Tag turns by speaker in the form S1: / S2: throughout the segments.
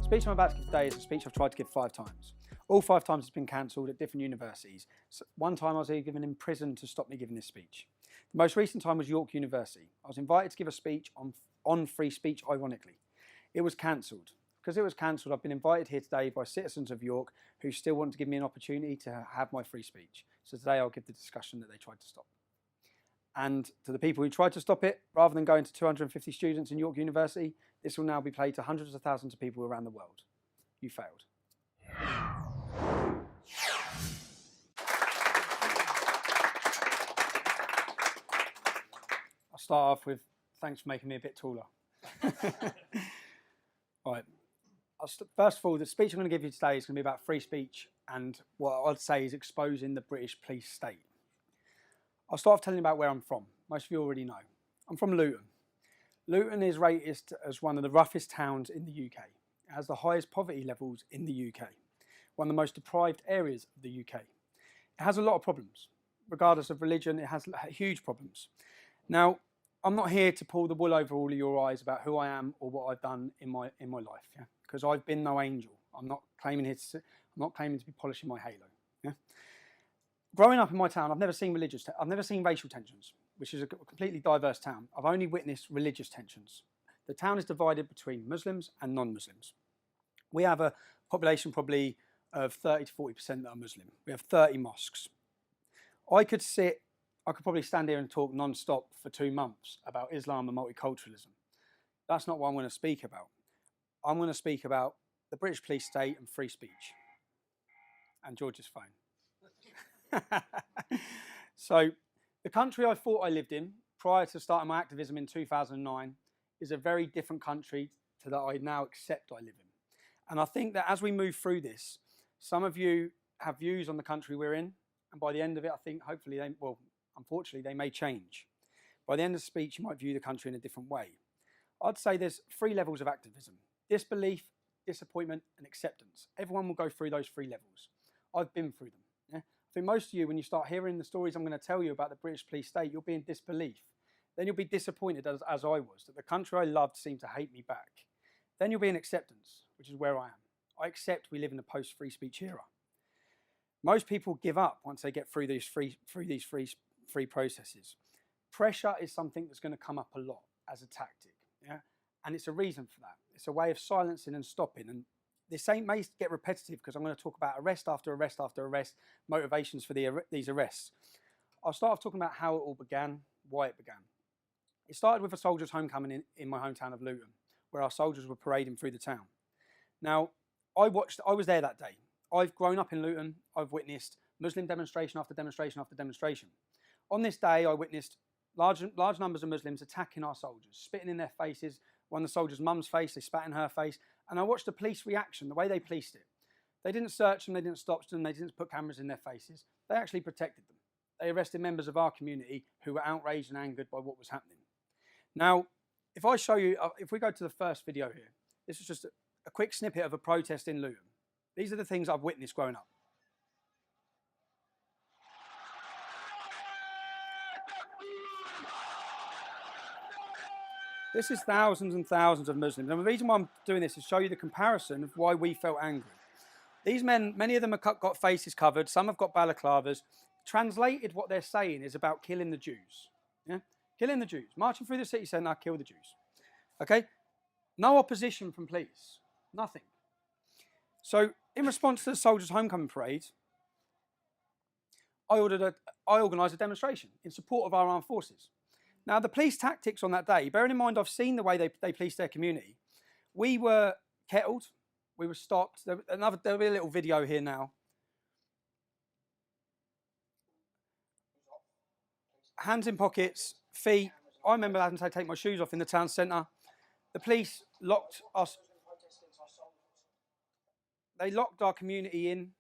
S1: The speech I'm about to give today is a speech I've tried to give 5 times. All 5 times it's been cancelled at different universities. So one time I was given in prison to stop me giving this speech. The most recent time was York University. I was invited to give a speech on free speech, ironically. It was cancelled. Because it was cancelled, I've been invited here today by citizens of York who still want to give me an opportunity to have my free speech. So today I'll give the discussion that they tried to stop. And to the people who tried to stop it, rather than going to 250 students in York University, this will now be played to hundreds of thousands of people around the world. You failed. I'll start off with thanks for making me a bit taller. Right. First of all, the speech I'm going to give you today is going to be about free speech and what I'd say is exposing the British police state. I'll start off telling you about where I'm from. Most of you already know. I'm from Luton. Luton is rated as one of the roughest towns in the UK. It has the highest poverty levels in the UK. One of the most deprived areas of the UK. It has a lot of problems. Regardless of religion, it has huge problems. Now, I'm not here to pull the wool over all of your eyes about who I am or what I've done in my life, yeah? Because I've been no angel. I'm not claiming to be polishing my halo. Yeah? Growing up in my town, I've never seen racial tensions, which is a completely diverse town. I've only witnessed religious tensions. The town is divided between Muslims and non-Muslims. We have a population probably of 30 to 40% that are Muslim. We have 30 mosques. I could probably stand here and talk non-stop for 2 months about Islam and multiculturalism. That's not what I'm going to speak about. I'm going to speak about the British police state and free speech. And George's phone. So, the country I thought I lived in prior to starting my activism in 2009 is a very different country to that I now accept I live in. And I think that as we move through this, some of you have views on the country we're in, and by the end of it, I think hopefully unfortunately, they may change. By the end of the speech, you might view the country in a different way. I'd say there's 3 levels of activism: disbelief, disappointment, and acceptance. Everyone will go through those 3 levels. I've been through them. Yeah? I think most of you, when you start hearing the stories I'm going to tell you about the British police state, you'll be in disbelief. Then you'll be disappointed, as I was, that the country I loved seemed to hate me back. Then you'll be in acceptance, which is where I am. I accept we live in a post-free speech era. Most people give up once they get through these free processes. Pressure is something that's going to come up a lot as a tactic, yeah? And it's a reason for that. It's a way of silencing and stopping. And this may get repetitive because I'm going to talk about arrest after arrest after arrest, motivations for these arrests. I'll start off talking about how it all began, why it began. It started with a soldiers' homecoming in my hometown of Luton, where our soldiers were parading through the town. Now, I was there that day. I've grown up in Luton. I've witnessed Muslim demonstration after demonstration after demonstration. On this day, I witnessed large numbers of Muslims attacking our soldiers, spitting in their faces. One of the soldiers' mum's face, they spat in her face. And I watched the police reaction, the way they policed it. They didn't search them, they didn't stop them, they didn't put cameras in their faces. They actually protected them. They arrested members of our community who were outraged and angered by what was happening. Now, if I show you, if we go to the first video here, this is just a quick snippet of a protest in Luton. These are the things I've witnessed growing up. This is thousands and thousands of Muslims. And the reason why I'm doing this is to show you the comparison of why we felt angry. These men, many of them have got faces covered. Some have got balaclavas. Translated, what they're saying is about killing the Jews. Yeah? Killing the Jews. Marching through the city centre, kill the Jews. Okay? No opposition from police. Nothing. So, in response to the soldiers' homecoming parade, I organised a demonstration in support of our armed forces. Now, the police tactics on that day, bearing in mind I've seen the way they police their community, we were kettled, we were stopped. There'll be a little video here now. Hands in pockets, feet. I remember having to take my shoes off in the town centre. The police locked us. They locked our community in.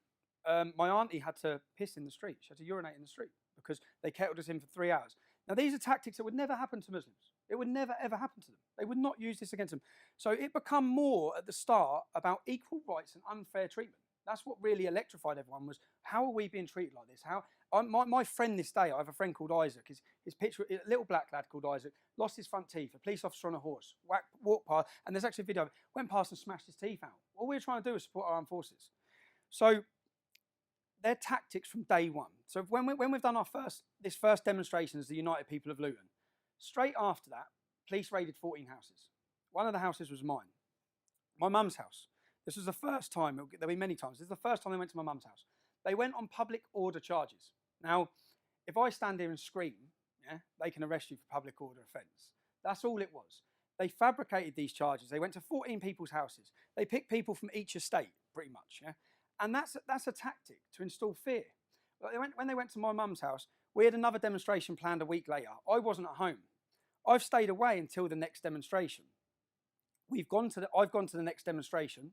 S1: My auntie had to piss in the street. She had to urinate in the street because they kettled us in for 3 hours. Now, these are tactics that would never happen to Muslims. It would never, ever happen to them. They would not use this against them. So it became more at the start about equal rights and unfair treatment. That's what really electrified everyone, was how are we being treated like this? My friend this day, I have a friend called Isaac, his picture, a little black lad called Isaac, lost his front teeth, a police officer on a horse, walked past, and there's actually a video of it, went past and smashed his teeth out. All we were trying to do is support our armed forces. So their tactics from day one. So when we've done this first demonstration as the United People of Luton, straight after that, police raided 14 houses. One of the houses was mine, my mum's house. This was the first time, there'll be many times, this is the first time they went to my mum's house. They went on public order charges. Now, if I stand here and scream, yeah, they can arrest you for public order offence. That's all it was. They fabricated these charges. They went to 14 people's houses. They picked people from each estate, pretty much, yeah? And that's a tactic to instill fear. When they went to my mum's house, we had another demonstration planned a week later. I wasn't at home. I've stayed away until the next demonstration. I've gone to the next demonstration.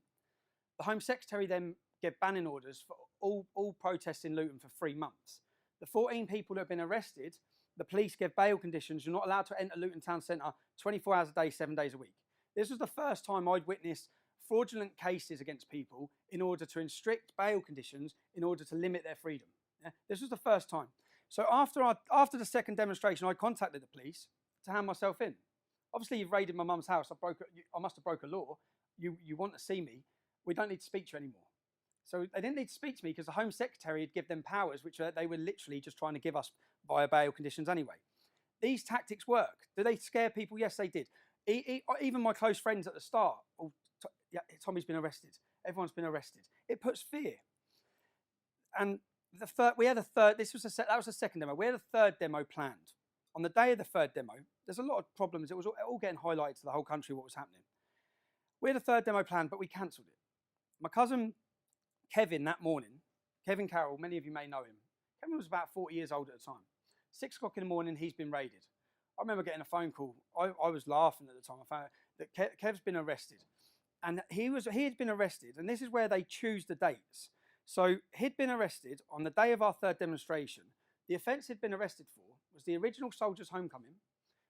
S1: The Home Secretary then gave banning orders for all protests in Luton for 3 months. The 14 people that have been arrested, the police gave bail conditions. You're not allowed to enter Luton Town Centre 24 hours a day, 7 days a week. This was the first time I'd witnessed fraudulent cases against people in order to restrict bail conditions in order to limit their freedom. Yeah? This was the first time. So after the second demonstration, I contacted the police to hand myself in. Obviously, you've raided my mum's house. I must have broke a law. You want to see me. We don't need to speak to you anymore. So they didn't need to speak to me because the Home Secretary had given them powers, which they were literally just trying to give us via bail conditions anyway. These tactics work. Do they scare people? Yes, they did. Even my close friends at the start, yeah, Tommy's been arrested. Everyone's been arrested. It puts fear. And that was the second demo. We had a third demo planned. On the day of the third demo, there's a lot of problems. It was all getting highlighted to the whole country what was happening. We had a third demo planned, but we cancelled it. My cousin Kevin that morning, Kevin Carroll, many of you may know him. Kevin was about 40 years old at the time. 6 o'clock in the morning, he's been raided. I remember getting a phone call. I was laughing at the time. I found out that Kev's been arrested. And he had been arrested, and this is where they choose the dates. So he'd been arrested on the day of our third demonstration. The offence he'd been arrested for was the original soldiers' homecoming,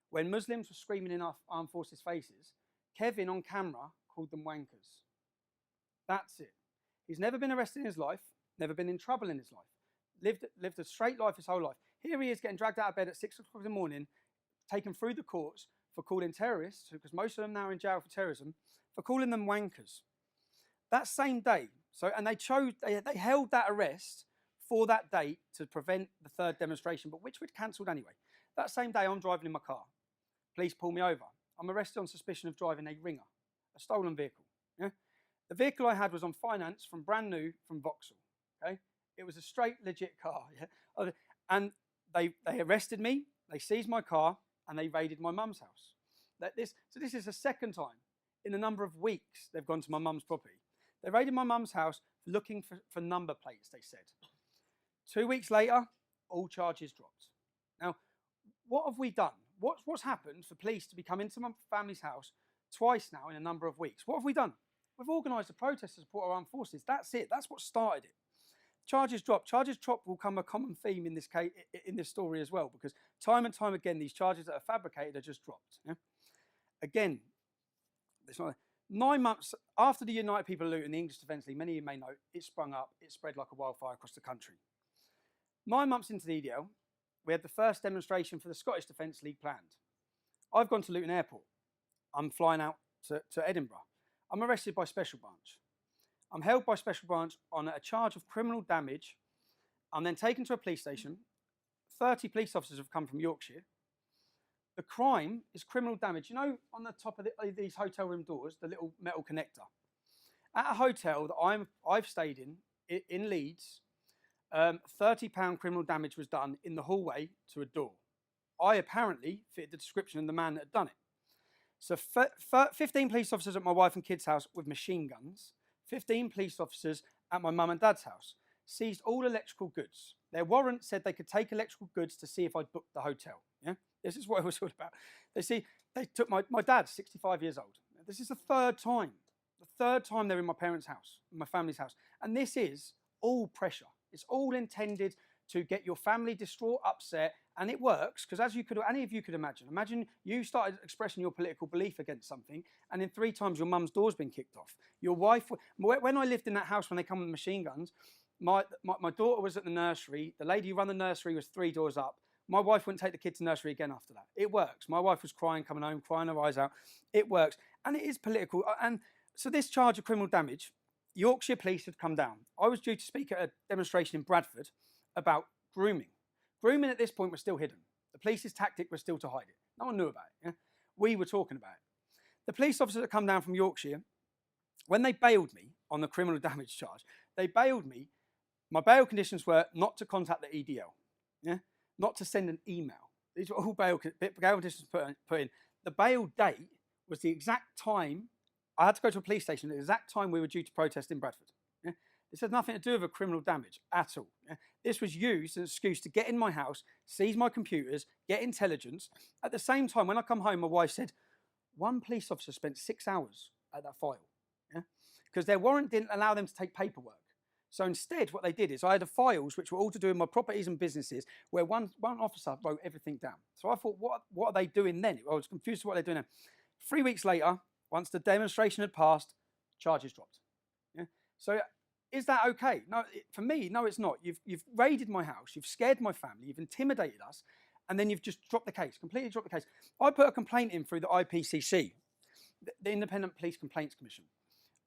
S1: when Muslims were screaming in our armed forces' faces. Kevin, on camera, called them wankers. That's it. He's never been arrested in his life, never been in trouble in his life, lived a straight life his whole life. Here he is getting dragged out of bed at 6 o'clock in the morning, taken through the courts for calling terrorists, because most of them now are in jail for terrorism, for calling them wankers. That same day, they held that arrest for that date to prevent the third demonstration, but which we'd cancelled anyway. That same day, I'm driving in my car. Police pull me over. I'm arrested on suspicion of driving a ringer, a stolen vehicle. Yeah? The vehicle I had was on finance from brand new from Vauxhall. Okay, it was a straight legit car. Yeah? And they arrested me. They seized my car and they raided my mum's house. So this is the second time in a number of weeks they've gone to my mum's property. They raided my mum's house looking for number plates, they said. 2 weeks later, all charges dropped. Now, what have we done? What's happened for police to be coming into my family's house twice now in a number of weeks? What have we done? We've organised a protest to support our armed forces. That's it. That's what started it. Charges dropped. Charges dropped will come a common theme in this case, in this story as well, because time and time again, these charges that are fabricated are just dropped. Yeah? Again, 9 months after the United People of Luton, the English Defence League, many of you may know, it sprung up, it spread like a wildfire across the country. 9 months into the EDL, we had the first demonstration for the Scottish Defence League planned. I've gone to Luton Airport. I'm flying out to Edinburgh. I'm arrested by Special Branch. I'm held by Special Branch on a charge of criminal damage. I'm then taken to a police station. 30 police officers have come from Yorkshire. The crime is criminal damage. You know, on the top of these hotel room doors, the little metal connector. At a hotel that I've stayed in Leeds, £30 criminal damage was done in the hallway to a door. I apparently fitted the description of the man that had done it. So 15 police officers at my wife and kids' house with machine guns, 15 police officers at my mum and dad's house, seized all electrical goods. Their warrant said they could take electrical goods to see if I'd booked the hotel. Yeah, this is what it was all about. They took my dad, 65 years old. This is the third time they're in my parents' house, in my family's house. And this is all pressure. It's all intended to get your family distraught, upset, and it works because, as any of you could imagine you started expressing your political belief against something, and in 3 times your mum's door's been kicked off. Your wife, when I lived in that house when they come with machine guns, my daughter was at the nursery. The lady who ran the nursery was 3 doors up. My wife wouldn't take the kids to nursery again after that. It works. My wife was crying, coming home, crying her eyes out. It works, and it is political. And so this charge of criminal damage, Yorkshire Police had come down. I was due to speak at a demonstration in Bradford about grooming. Grooming at this point was still hidden. The police's tactic was still to hide it. No one knew about it. Yeah? We were talking about it. The police officers that come down from Yorkshire, when they bailed me on the criminal damage charge, they bailed me. My bail conditions were not to contact the EDL, yeah? Not to send an email. These were all bail conditions put in. The bail date was the exact time. I had to go to a police station at the exact time we were due to protest in Bradford. Yeah? This had nothing to do with a criminal damage at all. Yeah? This was used as an excuse to get in my house, seize my computers, get intelligence. At the same time, when I come home, my wife said, one police officer spent 6 hours at that file. Because their warrant didn't allow them to take paperwork. So instead, what they did is I had the files, which were all to do with my properties and businesses, where one officer wrote everything down. So I thought, what are they doing then? I was confused with what they're doing now. 3 weeks later, once the demonstration had passed, charges dropped. Yeah? So is that okay? No, for me, no, it's not. You've raided my house, you've scared my family, you've intimidated us, and then you've just dropped the case, completely dropped the case. I put a complaint in through the IPCC, the Independent Police Complaints Commission,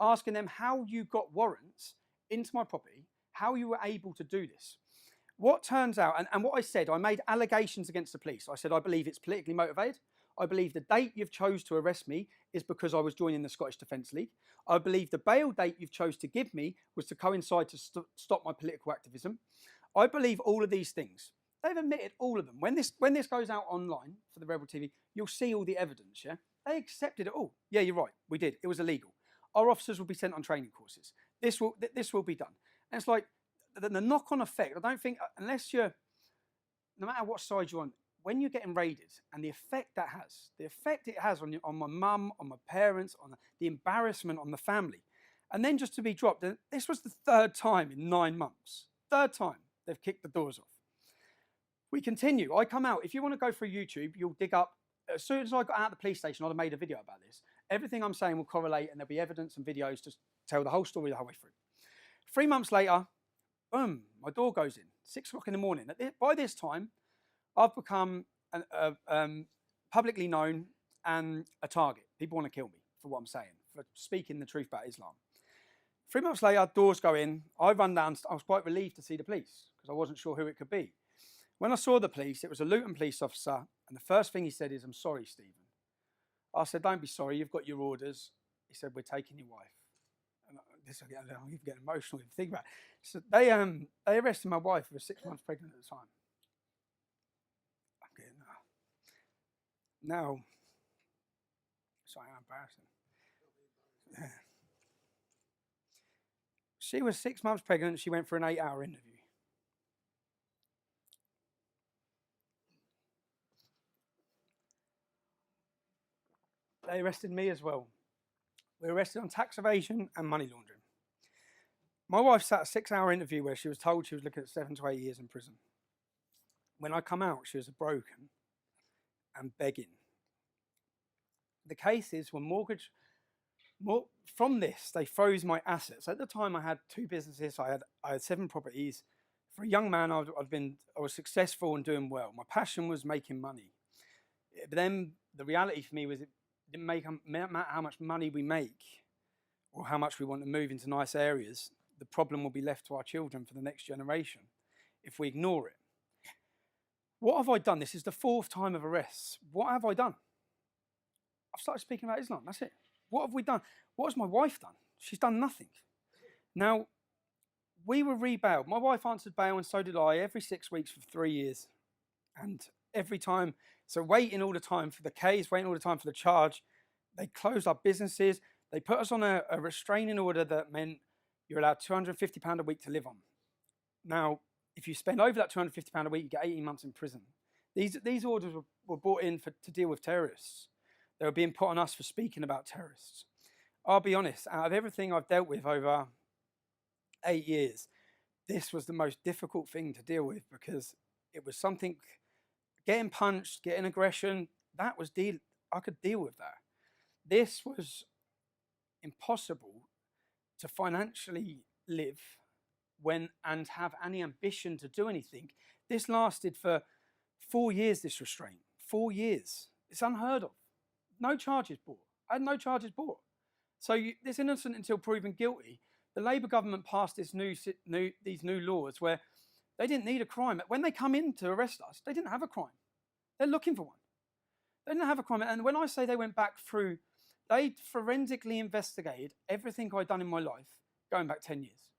S1: asking them how you got warrants into my property, how you were able to do this. What turns out, and what I said, I made allegations against the police. I said, I believe it's politically motivated. I believe the date you've chose to arrest me is because I was joining the Scottish Defence League. I believe the bail date you've chose to give me was to coincide to stop my political activism. I believe all of these things. They've admitted all of them. When this goes out online for the Rebel TV, you'll see all the evidence, yeah? They accepted it all. Yeah, you're right, we did. It was illegal. Our officers will be sent on training courses. This will be done. And it's like the knock-on effect. I don't think, unless you're, no matter what side you're on, when you're getting raided and the effect it has on my mum, on my parents, on the embarrassment on the family, and then just to be dropped. And this was the 3rd time in 9 months. 3rd time they've kicked the doors off. We continue. I come out. If you want to go through YouTube, you'll dig up. As soon as I got out of the police station, I'd have made a video about this. Everything I'm saying will correlate, and there'll be evidence and videos to tell the whole story the whole way through. 3 months later, boom, my door goes in. 6 o'clock in the morning. By this time, I've become publicly known and a target. People want to kill me for what I'm saying, for speaking the truth about Islam. 3 months later, doors go in. I run down. I was quite relieved to see the police because I wasn't sure who it could be. When I saw the police, it was a Luton police officer, and the first thing he said is, "I'm sorry, Stephen." I said, "Don't be sorry, you've got your orders." He said, "We're taking your wife." And I'm even getting emotional if you think about it. So they arrested my wife, who was 6 months pregnant at the time. I'm getting now. Sorry, I'm embarrassing. Yeah. She was 6 months pregnant. She went for an 8-hour interview. They arrested me as well. We were arrested on tax evasion and money laundering. My wife sat a 6-hour interview where she was told she was looking at 7 to 8 years in prison. When I come out, she was broken and begging. The cases were from this, they froze my assets. At the time, I had 2 businesses. I had 7 properties. For a young man, I was successful and doing well. My passion was making money. But then the reality for me was it didn't matter how much money we make or how much we want to move into nice areas. The problem will be left to our children for the next generation if we ignore it. What have I done? This is the 4th time of arrests. What have I done? I've started speaking about Islam. That's it. What have we done? What has my wife done? She's done nothing. Now, we were rebailed. My wife answered bail, and so did I, every 6 weeks for 3 years. And every time, so waiting all the time for the case, waiting all the time for the charge. They closed our businesses. They put us on a restraining order that meant you're allowed £250 a week to live on. Now, if you spend over that £250 a week, you get 18 months in prison. These orders were brought in to deal with terrorists. They were being put on us for speaking about terrorists. I'll be honest, out of everything I've dealt with over 8 years, this was the most difficult thing to deal with, because it was something, getting punched, getting aggression, I could deal with that. This was impossible to financially live and have any ambition to do anything. This lasted for 4 years, this restraint. 4 years. It's unheard of. No charges brought. I had no charges brought. So this innocent until proven guilty. The Labour government passed these new laws where they didn't need a crime. When they come in to arrest us, they didn't have a crime. They're looking for one. They didn't have a crime. And when I say they went back through, they forensically investigated everything I'd done in my life, going back 10 years.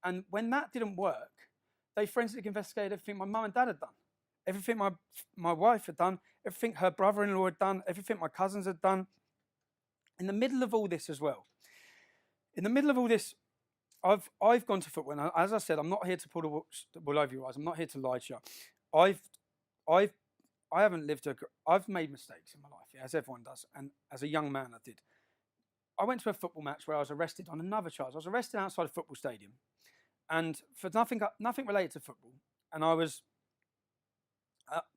S1: And when that didn't work, they forensically investigated everything my mum and dad had done, everything my wife had done, everything her brother-in-law had done, everything my cousins had done. In the middle of all this as well, I've gone to football. And as I said, I'm not here to pull the wool over your eyes. I'm not here to lie to you. I haven't lived I've made mistakes in my life, yeah, as everyone does. And as a young man, I did. I went to a football match where I was arrested on another charge. I was arrested outside a football stadium, and for nothing related to football. And I was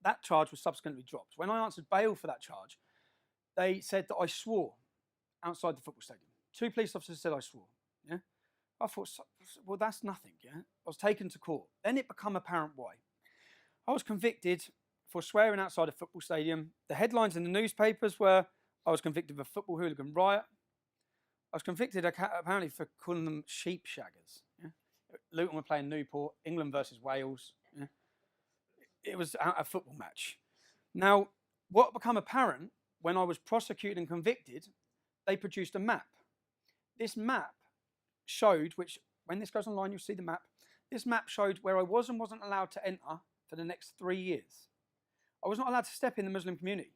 S1: that charge was subsequently dropped. When I answered bail for that charge, they said that I swore outside the football stadium. 2 police officers said I swore. Yeah, I thought, well, that's nothing. Yeah, I was taken to court. Then it became apparent why. I was convicted for swearing outside a football stadium. The headlines in the newspapers were, I was convicted of a football hooligan riot. I was convicted apparently for calling them sheep shaggers. Yeah? Luton were playing Newport, England versus Wales. Yeah? It was a football match. Now, what became apparent when I was prosecuted and convicted, they produced a map. This map showed, which when this goes online, you'll see the map. This map showed where I was and wasn't allowed to enter for the next 3 years. I was not allowed to step in the Muslim community.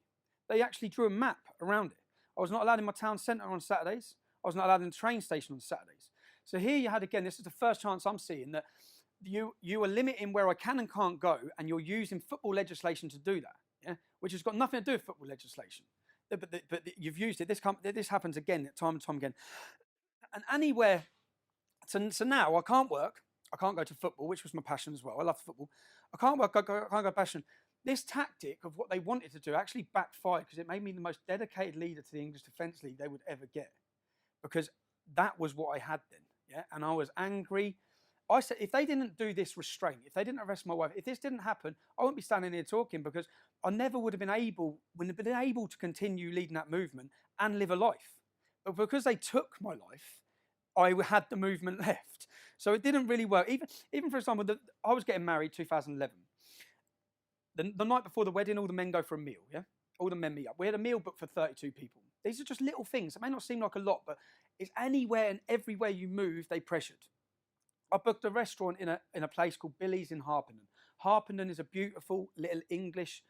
S1: They actually drew a map around it. I was not allowed in my town centre on Saturdays. I was not allowed in the train station on Saturdays. So here you had, again, this is the first chance I'm seeing that you are limiting where I can and can't go, and you're using football legislation to do that, yeah? Which has got nothing to do with football legislation. But you've used it. This happens again, time and time again. And anywhere, so now I can't work. I can't go to football, which was my passion as well. I love football. I can't work. I can't go passion. This tactic of what they wanted to do actually backfired, because it made me the most dedicated leader to the English Defence League they would ever get, because that was what I had then, yeah? And I was angry. I said, if they didn't do this restraint, if they didn't arrest my wife, if this didn't happen, I wouldn't be standing here talking, because I never would have been able to continue leading that movement and live a life. But because they took my life, I had the movement left. So it didn't really work. Even for example, I was getting married 2011. The night before the wedding, all the men go for a meal, yeah? All the men meet up. We had a meal booked for 32 people. These are just little things. It may not seem like a lot, but it's anywhere and everywhere you move, they pressured. I booked a restaurant in a place called Billy's in Harpenden. Harpenden is a beautiful little English,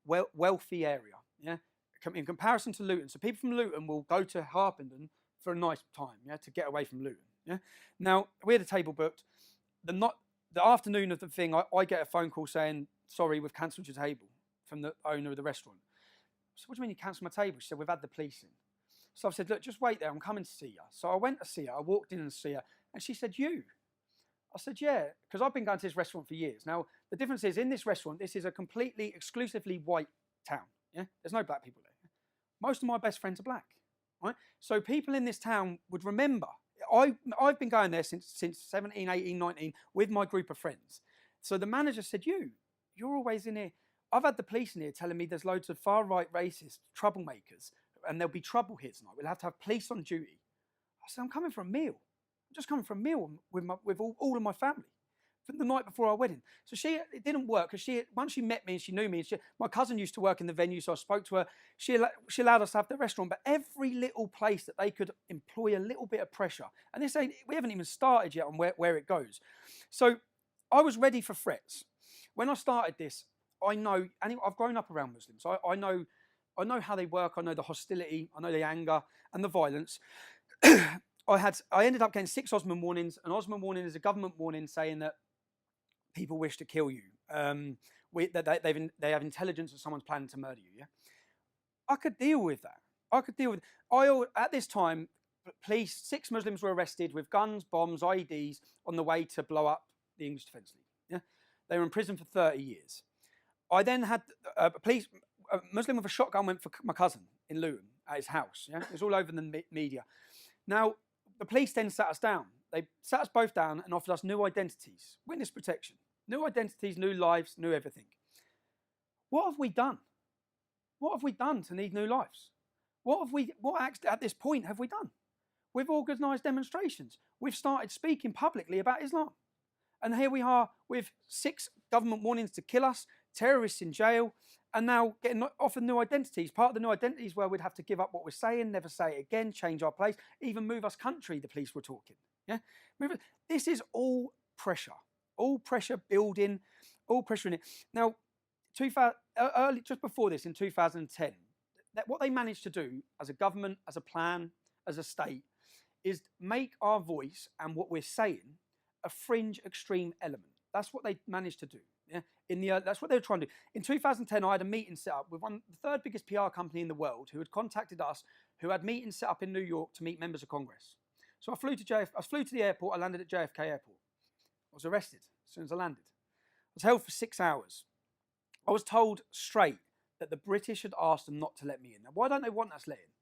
S1: wealthy area, yeah? In comparison to Luton. So people from Luton will go to Harpenden for a nice time, yeah, to get away from Luton, yeah? Now, we had a table booked. The afternoon of the thing, I get a phone call saying, sorry, we've cancelled your table, from the owner of the restaurant. So what do you mean you cancelled my table? She said, we've had the police in. So I said, look, just wait there, I'm coming to see you. So I went to see her, I walked in and see her, and she said, you? I said, yeah, because I've been going to this restaurant for years. Now, the difference is, in this restaurant, this is a completely, exclusively white town, yeah? There's no black people there. Most of my best friends are black, right? So people in this town would remember. I've been going there since 17, 18, 19 with my group of friends. So the manager said, you're always in here. I've had the police in here telling me there's loads of far-right racists, troublemakers, and there'll be trouble here tonight. We'll have to have police on duty. I said, I'm coming for a meal. I'm just coming for a meal with all of my family from the night before our wedding. So it didn't work, because once she met me and she knew me, my cousin used to work in the venue, so I spoke to her. She allowed us to have the restaurant, but every little place that they could employ a little bit of pressure. And we haven't even started yet on where it goes. So I was ready for threats. When I started this, I've grown up around Muslims. I know how they work. I know the hostility. I know the anger and the violence. I ended up getting 6 Osman warnings. An Osman warning is a government warning saying that people wish to kill you. That they have intelligence that someone's planning to murder you. Yeah, I could deal with that. At this time, police, 6 Muslims were arrested with guns, bombs, IEDs on the way to blow up the English Defence League. Yeah? They were in prison for 30 years. I then had a Muslim with a shotgun went for my cousin in Luton at his house. Yeah? It was all over the media. Now, the police then sat us down. They sat us both down and offered us new identities, witness protection, new identities, new lives, new everything. What have we done? What have we done to need new lives? What at this point have we done? We've organised demonstrations. We've started speaking publicly about Islam. And here we are with 6 government warnings to kill us, terrorists in jail, and now getting offered new identities. Part of the new identities where we'd have to give up what we're saying, never say it again, change our place, even move us country, the police were talking. Yeah, this is all pressure building, all pressure in it. Now, just before this, in 2010, what they managed to do as a government, as a plan, as a state, is make our voice and what we're saying a fringe extreme element. That's what they managed to do. Yeah? That's what they were trying to do. In 2010, I had a meeting set up with the 3rd biggest PR company in the world who had contacted us, who had meetings set up in New York to meet members of Congress. So I flew to the airport, I landed at JFK Airport. I was arrested as soon as I landed. I was held for 6 hours. I was told straight that the British had asked them not to let me in. Now, why don't they want us let in?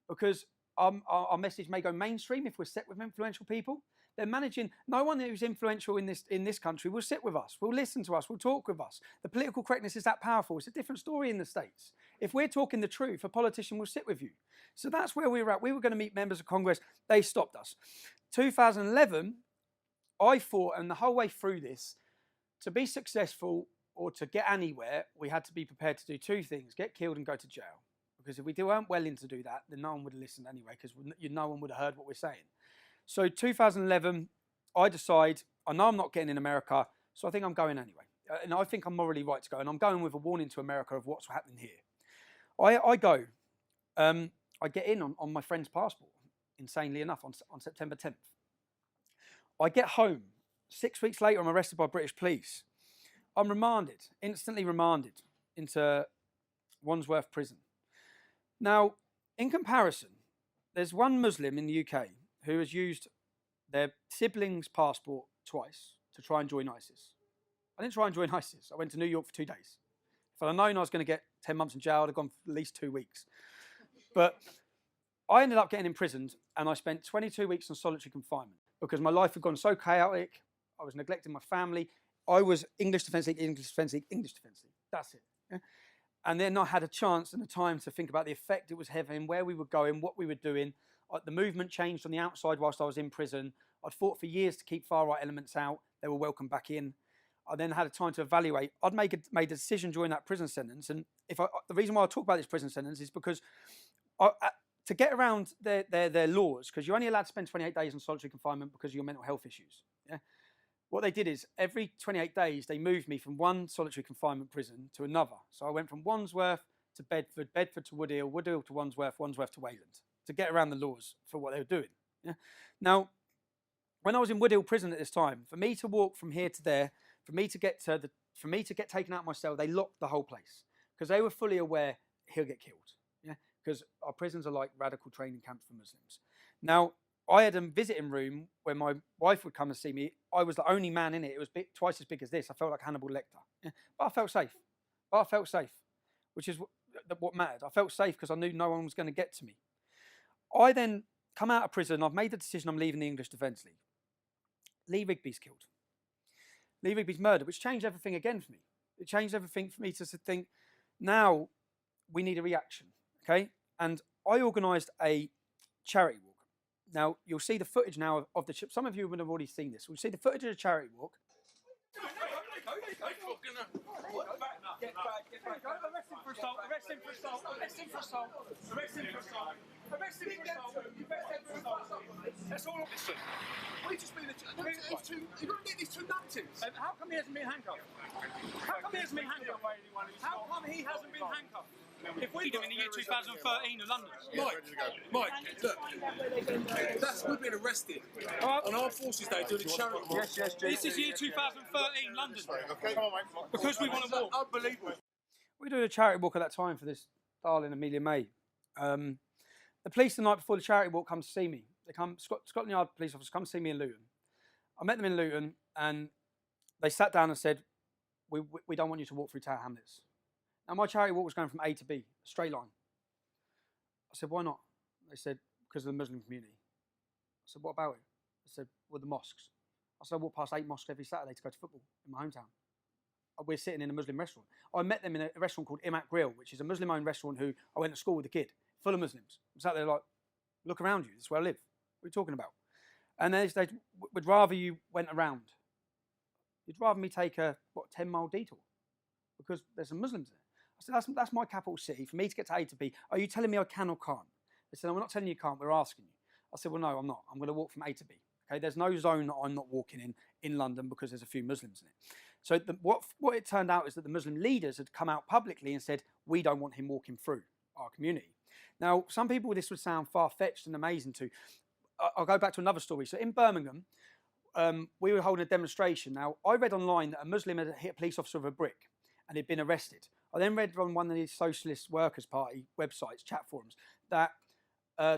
S1: Because our message may go mainstream if we're set with influential people. They're managing, no one who's influential in this country will sit with us, will listen to us, will talk with us. The political correctness is that powerful. It's a different story in the States. If we're talking the truth, a politician will sit with you. So that's where we were at. We were going to meet members of Congress. They stopped us. 2011, I thought, and the whole way through this, to be successful or to get anywhere, we had to be prepared to do 2 things: get killed and go to jail. Because if we weren't willing to do that, then no one would have listened anyway, because no one would have heard what we're saying. So 2011, I decide, I know I'm not getting in America, so I think I'm going anyway. And I think I'm morally right to go. And I'm going with a warning to America of what's happening here. I go. I get in on my friend's passport, insanely enough, on September 10th. I get home. 6 weeks later, I'm arrested by British police. I'm remanded, instantly remanded into Wandsworth Prison. Now, in comparison, there's one Muslim in the UK who has used their sibling's passport twice to try and join ISIS. I didn't try and join ISIS. I went to New York for 2 days. If I'd known I was going to get 10 months in jail, I'd have gone for at least 2 weeks. But I ended up getting imprisoned, and I spent 22 weeks in solitary confinement because my life had gone so chaotic. I was neglecting my family. I was English Defence League, English Defence League, English Defence League. That's it. Yeah? And then I had a chance and a time to think about the effect it was having, where we were going, what we were doing. The movement changed on the outside whilst I was in prison. I'd fought for years to keep far-right elements out. They were welcomed back in. I then had a time to evaluate. I'd made a decision during that prison sentence. And the reason why I talk about this prison sentence is because to get around their laws, because you're only allowed to spend 28 days in solitary confinement because of your mental health issues. Yeah? What they did is every 28 days, they moved me from one solitary confinement prison to another. So I went from Wandsworth to Bedford, Bedford to Woodhill, Woodhill to Wandsworth, Wandsworth to Wayland, to get around the laws for what they were doing. Yeah? Now, when I was in Woodhill prison at this time, for me to walk from here to there, for me to get taken out of my cell, they locked the whole place because they were fully aware he'll get killed. Yeah, because our prisons are like radical training camps for Muslims. Now, I had a visiting room where my wife would come and see me. I was the only man in it. It was twice as big as this. I felt like Hannibal Lecter. Yeah? But I felt safe. Which is what mattered. I felt safe because I knew no one was going to get to me. I then come out of prison. I've made the decision I'm leaving the English Defence League. Lee Rigby's killed. Lee Rigby's murdered, which changed everything again for me. It changed everything for me to think, now we need a reaction, okay? And I organised a charity walk. Now, you'll see the footage now of the... Some of you would have already seen this. We'll see the footage of the charity walk.
S2: That's all. Listen, we just been you've got to get these 2 nuttings.
S1: How come he hasn't been handcuffed? How come he hasn't been handcuffed? How come he hasn't been handcuffed? If we do in the year 2013 in London.
S2: Mike, look, we've been arrested on Armed Forces Day doing a charity walk.
S1: Yes. This is year 2013 London. Okay. Because we want to walk.
S2: Unbelievable.
S1: We did a charity walk at that time for this darling Amelia May. The police the night before the charity walk come to see me. Scotland Yard police officers come see me in Luton. I met them in Luton, and they sat down and said, we don't want you to walk through Tower Hamlets. Now, my charity walk was going from A to B, a straight line. I said, why not? They said, because of the Muslim community. I said, what about it? They said, well, the mosques. I said, I walk past 8 mosques every Saturday to go to football in my hometown. We're sitting in a Muslim restaurant. I met them in a restaurant called Imak Grill, which is a Muslim-owned restaurant who I went to school with a kid, full of Muslims. I sat there like, look around you, this is where I live. What are you talking about? And they would rather you went around. You'd rather me take a, 10-mile detour? Because there's some Muslims there. I said, that's my capital city. For me to get to A to B, are you telling me I can or can't? They said, no, we're not telling you can't, we're asking you. I said, well, no, I'm not. I'm going to walk from A to B. Okay, there's no zone that I'm not walking in London because there's a few Muslims in it. So what it turned out is that the Muslim leaders had come out publicly and said, we don't want him walking through our community. Now, some people, this would sound far-fetched and amazing to. I'll go back to another story. So in Birmingham, we were holding a demonstration. Now, I read online that a Muslim had hit a police officer with a brick and he'd been arrested. I then read on one of these Socialist Workers' Party websites, chat forums, that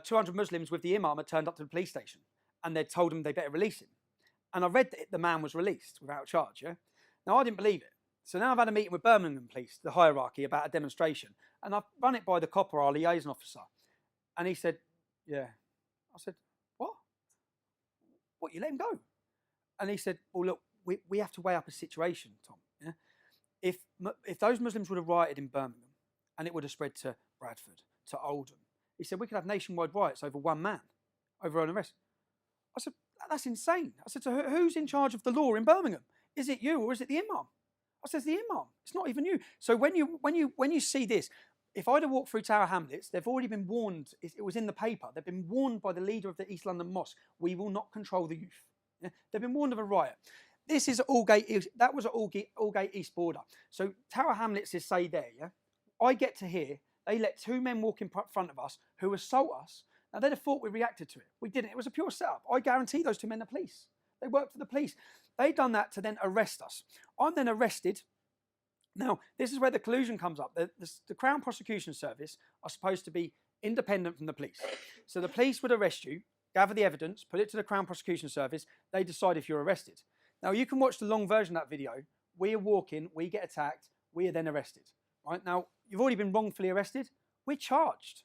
S1: 200 Muslims with the imam had turned up to the police station and they'd told him they better release him. And I read that the man was released without charge, yeah? Now, I didn't believe it. So now I've had a meeting with Birmingham Police, the hierarchy, about a demonstration. And I've run it by the copper, our liaison officer. And he said, yeah. I said, what? What, you let him go? And he said, well, look, we have to weigh up a situation, Tom. Yeah? If those Muslims would have rioted in Birmingham and it would have spread to Bradford, to Oldham, he said, we could have nationwide riots over one man, over an arrest. I said, that's insane. I said, so who's in charge of the law in Birmingham? Is it you or is it the imam? I said, it's the imam. It's not even you. So when you see this, if I'd have walked through Tower Hamlets, they've already been warned. It was in the paper. They've been warned by the leader of the East London Mosque. We will not control the youth. Yeah? They've been warned of a riot. This is Aldgate. That was at Aldgate East Border. So Tower Hamlets is say there. Yeah, I get to hear they let 2 men walk in front of us who assault us. Now they'd have thought we reacted to it. We didn't. It was a pure setup. I guarantee those 2 men are police. They worked for the police. They done that to then arrest us. I'm then arrested. Now, this is where the collusion comes up. The Crown Prosecution Service are supposed to be independent from the police. So the police would arrest you, gather the evidence, put it to the Crown Prosecution Service. They decide if you're arrested. Now, you can watch the long version of that video. We are walking, we get attacked, we are then arrested. Right? Now, you've already been wrongfully arrested. We're charged.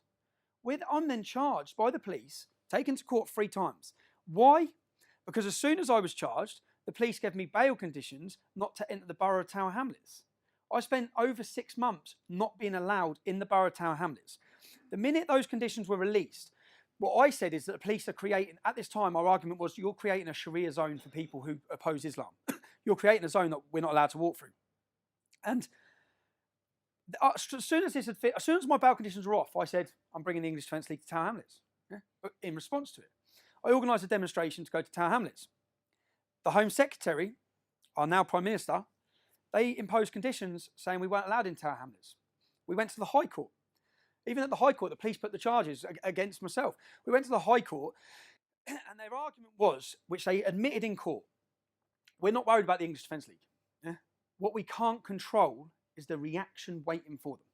S1: I'm then charged by the police, taken to court 3 times. Why? Because as soon as I was charged, the police gave me bail conditions not to enter the borough of Tower Hamlets. I spent over 6 months not being allowed in the borough of Tower Hamlets. The minute those conditions were released, what I said is that the police are creating, at this time, our argument was you're creating a Sharia zone for people who oppose Islam. You're creating a zone that we're not allowed to walk through. And as soon as my bail conditions were off, I said, I'm bringing the English Defence League to Tower Hamlets. Yeah? But in response to it, I organised a demonstration to go to Tower Hamlets. The Home Secretary, our now Prime Minister, they imposed conditions saying we weren't allowed in Tower Hamlets. We went to the High Court. Even at the High Court, the police put the charges against myself. We went to the High Court, and their argument was, which they admitted in court, we're not worried about the English Defence League. Yeah? What we can't control is the reaction waiting for them.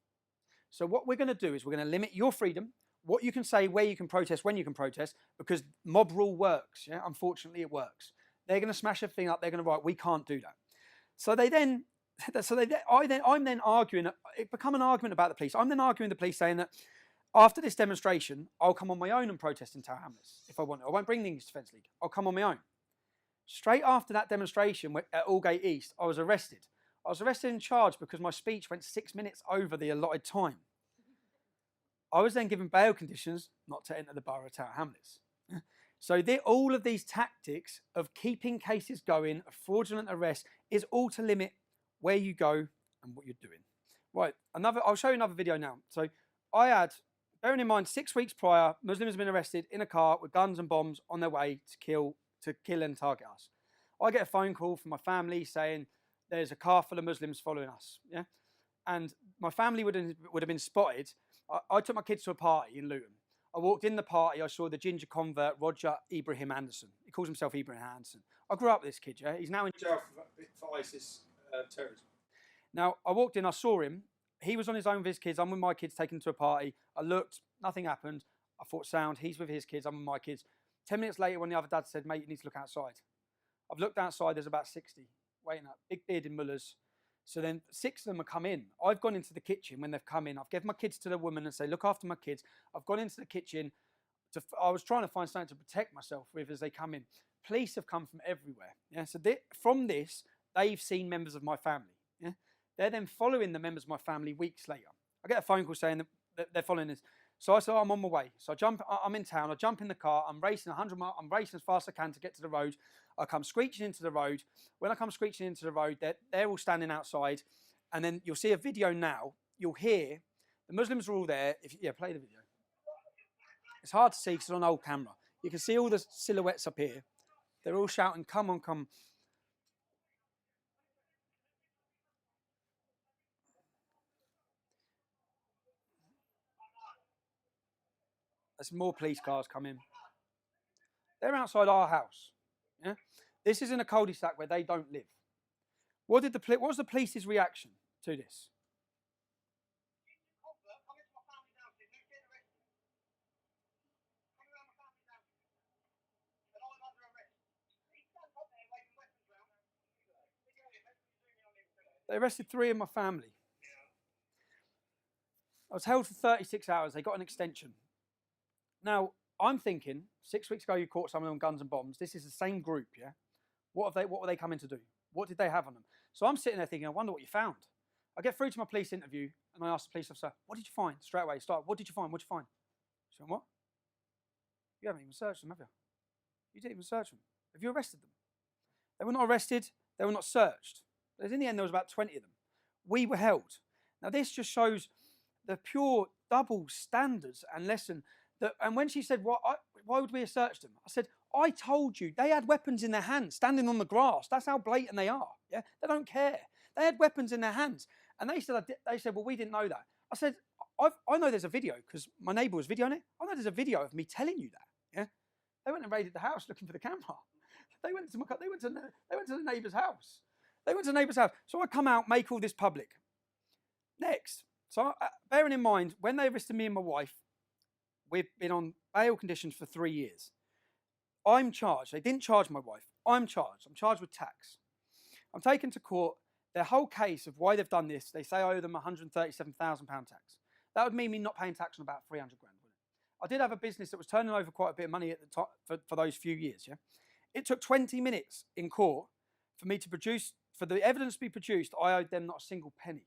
S1: So what we're going to do is we're going to limit your freedom, what you can say, where you can protest, when you can protest, because mob rule works. Yeah? Unfortunately, it works. They're going to smash everything up. They're going to write, we can't do that. I'm then arguing, it become an argument about the police. I'm then arguing the police saying that after this demonstration, I'll come on my own and protest in Tower Hamlets if I want to. I won't bring the English Defence League. I'll come on my own. Straight after that demonstration at Aldgate East, I was arrested. I was arrested and charged because my speech went 6 minutes over the allotted time. I was then given bail conditions not to enter the borough of Tower Hamlets. So all of these tactics of keeping cases going, of fraudulent arrest, is all to limit where you go and what you're doing. Right, I'll show you another video now. So I had, bearing in mind, 6 weeks prior, Muslims have been arrested in a car with guns and bombs on their way to kill and target us. I get a phone call from my family saying there's a car full of Muslims following us. Yeah, and my family would have been spotted. I took my kids to a party in Luton. I walked in the party, I saw the ginger convert, Roger Ibrahim Anderson. He calls himself Ibrahim Anderson. I grew up with this kid, yeah? He's now in jail for ISIS terrorism. Now, I walked in, I saw him. He was on his own with his kids. I'm with my kids taken to a party. I looked, nothing happened. I thought, sound, he's with his kids, I'm with my kids. 10 minutes later, when the other dad said, mate, you need to look outside. I've looked outside, there's about 60 waiting up, big bearded mullahs. So then 6 of them have come in. I've gone into the kitchen when they've come in. I've given my kids to the woman and say, look after my kids. I've gone into the kitchen. I was trying to find something to protect myself with as they come in. Police have come from everywhere. Yeah, so from this, they've seen members of my family. Yeah, they're then following the members of my family weeks later. I get a phone call saying that they're following this. So I said, I'm on my way. So I'm in town. I jump in the car. I'm racing 100 miles. I'm racing as fast as I can to get to the road. I come screeching into the road. When I come screeching into the road, they're all standing outside. And then you'll see a video now. You'll hear the Muslims are all there. Play the video. It's hard to see because it's on old camera. You can see all the silhouettes up here. They're all shouting, come on, come. There's more police cars coming. They're outside our house. Yeah? This is in a cul-de-sac where they don't live. What was the police's reaction to this? They arrested 3 of my family. I was held for 36 hours. They got an extension. Now, I'm thinking, 6 weeks ago you caught someone on guns and bombs. This is the same group, yeah? What were they coming to do? What did they have on them? So I'm sitting there thinking, I wonder what you found. I get through to my police interview and I ask the police officer, what did you find? Straight away, what did you find? What did you find? She went, what? You haven't even searched them, have you? You didn't even search them. Have you arrested them? They were not arrested. They were not searched. But in the end, there was about 20 of them. We were held. Now, this just shows the pure double standards and lesson. And when she said, why would we have searched them? I said, I told you, they had weapons in their hands, standing on the grass. That's how blatant they are. Yeah, they don't care. They had weapons in their hands. And they said, well, we didn't know that. I said, I know there's a video because my neighbour was videoing it. I know there's a video of me telling you that. Yeah, they went and raided the house looking for the camera. They went to the neighbour's house. They went to the neighbour's house. So I come out, make all this public. Next, so bearing in mind, when they arrested me and my wife, we've been on bail conditions for 3 years. I'm charged. They didn't charge my wife. I'm charged. I'm charged with tax. I'm taken to court. Their whole case of why they've done this, they say I owe them £137,000 tax. That would mean me not paying tax on about 300 grand, wouldn't it? I did have a business that was turning over quite a bit of money at the top for those few years, yeah? It took 20 minutes in court for me to produce, for the evidence to be produced. I owed them not a single penny.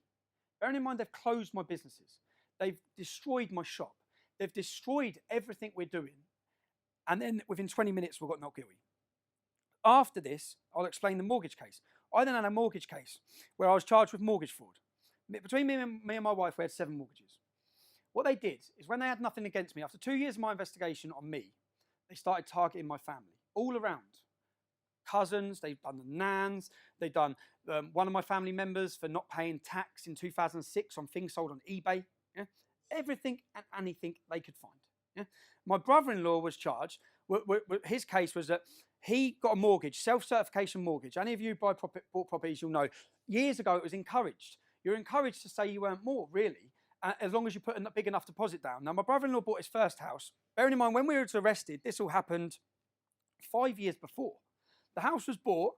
S1: Bearing in mind, they've closed my businesses. They've destroyed my shop. They've destroyed everything we're doing. And then within 20 minutes, we got not guilty. After this, I'll explain the mortgage case. I then had a mortgage case where I was charged with mortgage fraud. Between me and my wife, we had 7 mortgages. What they did is when they had nothing against me, after 2 years of my investigation on me, they started targeting my family all around. Cousins, they've done the nans, they've done one of my family members for not paying tax in 2006 on things sold on eBay. Yeah? Everything and anything they could find. Yeah? My brother-in-law was charged. His case was that he got a mortgage, self-certification mortgage. Any of you bought properties, you'll know. Years ago, it was encouraged. You're encouraged to say you earned more, really, as long as you put a big enough deposit down. Now, my brother-in-law bought his first house. Bearing in mind, when we were arrested, this all happened 5 years before. The house was bought.